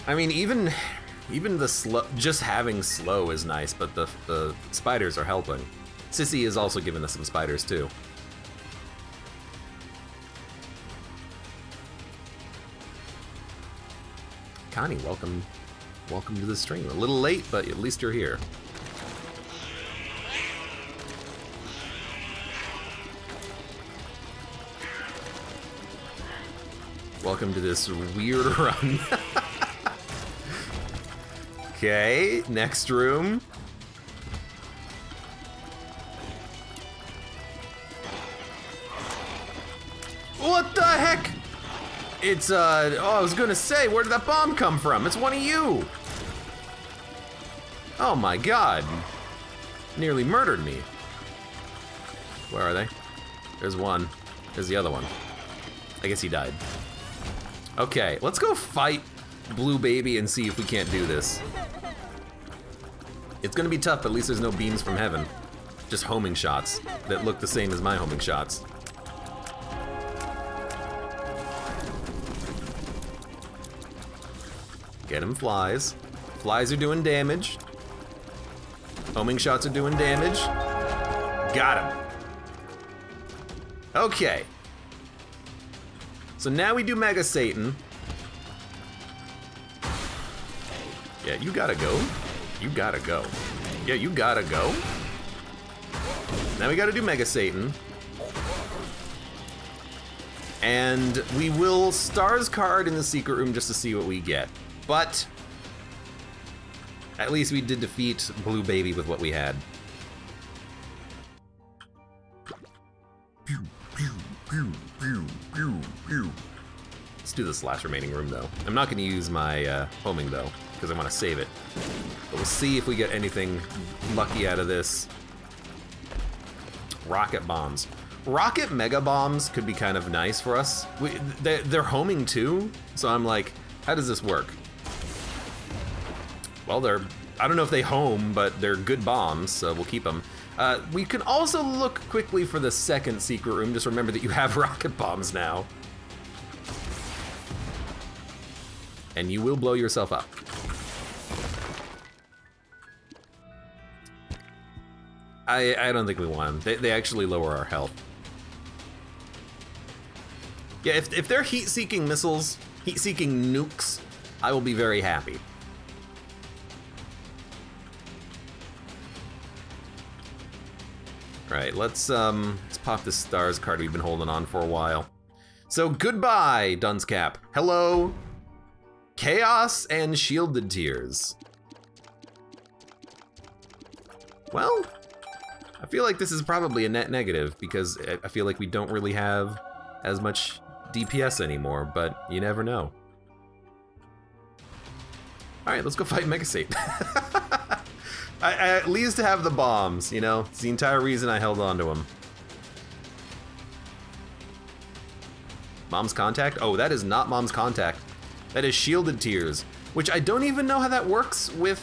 I mean, even the slow, just having slow is nice, but the spiders are helping. Sissy is also giving us some spiders too. Connie, welcome to the stream. A little late, but at least you're here. Welcome to this weird run. Okay, next room. What the heck? It's, oh, I was gonna say, where did that bomb come from? It's one of you. Oh my god. Nearly murdered me. Where are they? There's one. There's the other one. I guess he died. Okay, let's go fight Blue Baby and see if we can't do this. It's gonna be tough, but at least there's no beams from heaven. Just homing shots that look the same as my homing shots. Get him, flies. Flies are doing damage. Homing shots are doing damage. Got him. Okay. So now we do Mega Satan. Yeah, you gotta go. You gotta go. Yeah, you gotta go. Now we gotta do Mega Satan. And we will Stars card in the secret room just to see what we get. But at least we did defeat Blue Baby with what we had. Pew, pew, pew, pew, pew, pew. Let's do this last remaining room though. I'm not gonna use my homing though, because I wanna save it. But we'll see if we get anything lucky out of this. Rocket bombs. Rocket mega bombs could be kind of nice for us. They're homing too, so I'm like, how does this work? Well, I don't know if they home, but they're good bombs, so we'll keep them. We can also look quickly for the second secret room. Just remember that you have rocket bombs now. And you will blow yourself up. I don't think we want them. They actually lower our health. Yeah, if they're heat-seeking missiles, heat-seeking nukes, I will be very happy. Right, let's pop this Stars card we've been holding on for a while. So goodbye, Dunce Cap. Hello, Chaos and Shielded Tears. Well, I feel like this is probably a net negative because I feel like we don't really have as much DPS anymore, but you never know. All right, let's go fight Mega Satan. I at least have the bombs, you know? It's the entire reason I held on to them. Mom's Contact? Oh, that is not Mom's Contact. That is Shielded Tears, which I don't even know how that works with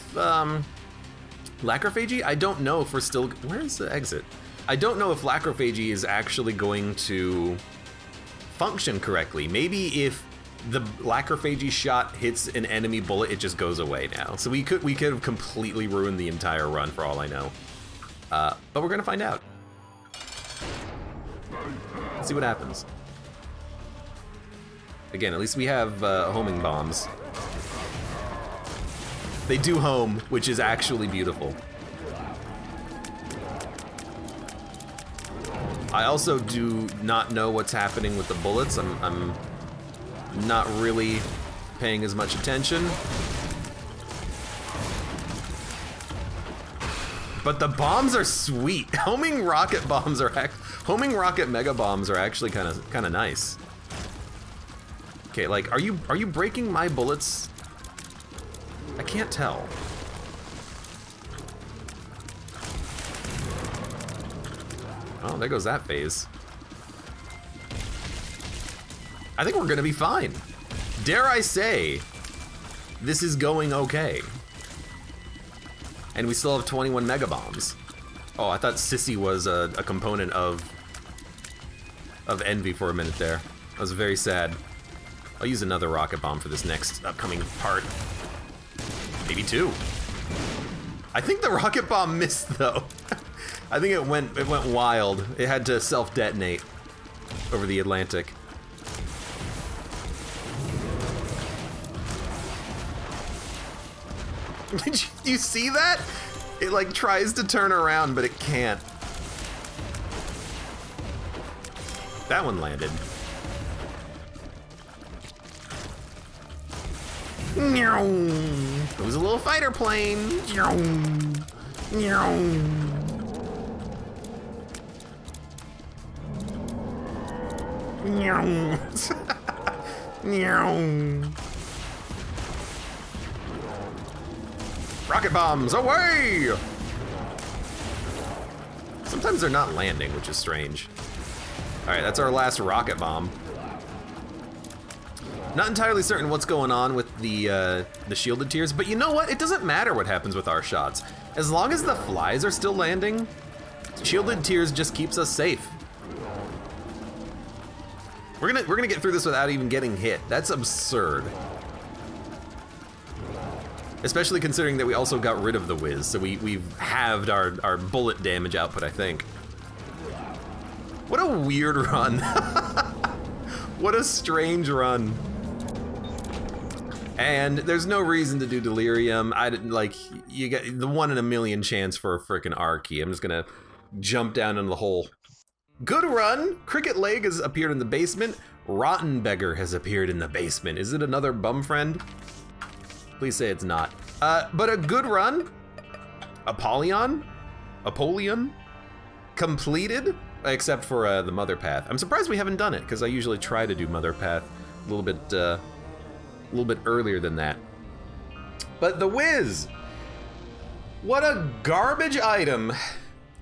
Lacrophagy. I don't know if we're still... Where is the exit? I don't know if Lacrophagy is actually going to function correctly. Maybe if the Lacrophagy shot hits an enemy bullet, it just goes away now. So we could have completely ruined the entire run for all I know. But we're gonna find out. Let's see what happens. Again, at least we have homing bombs. They do home, which is actually beautiful. I also do not know what's happening with the bullets. I'm not really paying as much attention. But the bombs are sweet. Homing rocket bombs are homing rocket mega bombs are actually kind of nice. Okay, like are you breaking my bullets? I can't tell. Oh, there goes that phase. I think we're gonna be fine. Dare I say, this is going okay. And we still have 21 mega bombs. Oh, I thought Sissy was a component of Envy for a minute there. I was very sad. I'll use another rocket bomb for this next upcoming part. Maybe 2. I think the rocket bomb missed though. I think it went wild. It had to self-detonate over the Atlantic. Did you see that? It like tries to turn around, but it can't. That one landed. It was a little fighter plane. Rocket bombs, away! Sometimes they're not landing, which is strange. All right, that's our last rocket bomb. Not entirely certain what's going on with the shielded tiers, but you know what? It doesn't matter what happens with our shots. As long as the flies are still landing, shielded tiers just keeps us safe. We're gonna get through this without even getting hit. That's absurd. Especially considering that we also got rid of the whiz, so we've halved our bullet damage output, I think. What a weird run. What a strange run. And there's no reason to do delirium. I didn't like, you get the 1 in a million chance for a frickin' R key. I'm just gonna jump down into the hole. Good run. Cricket Leg has appeared in the basement. Rotten Beggar has appeared in the basement. Is it another bum friend? Please say it's not. But a good run. Apollyon? Completed? Except for the Mother Path. I'm surprised we haven't done it, because I usually try to do Mother Path a little bit earlier than that. But the whiz! What a garbage item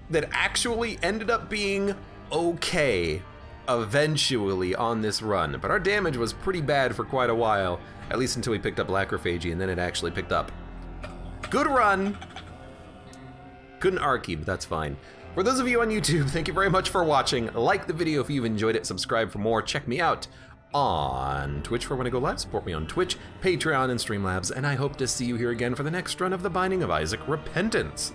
that actually ended up being okay eventually on this run. But our damage was pretty bad for quite a while, at least until we picked up Lacrophagy, and then it actually picked up. Good run! Couldn't R-key, but that's fine. For those of you on YouTube, thank you very much for watching. Like the video if you've enjoyed it, subscribe for more, check me out on Twitch for when I go live, support me on Twitch, Patreon, and Streamlabs, and I hope to see you here again for the next run of The Binding of Isaac Repentance.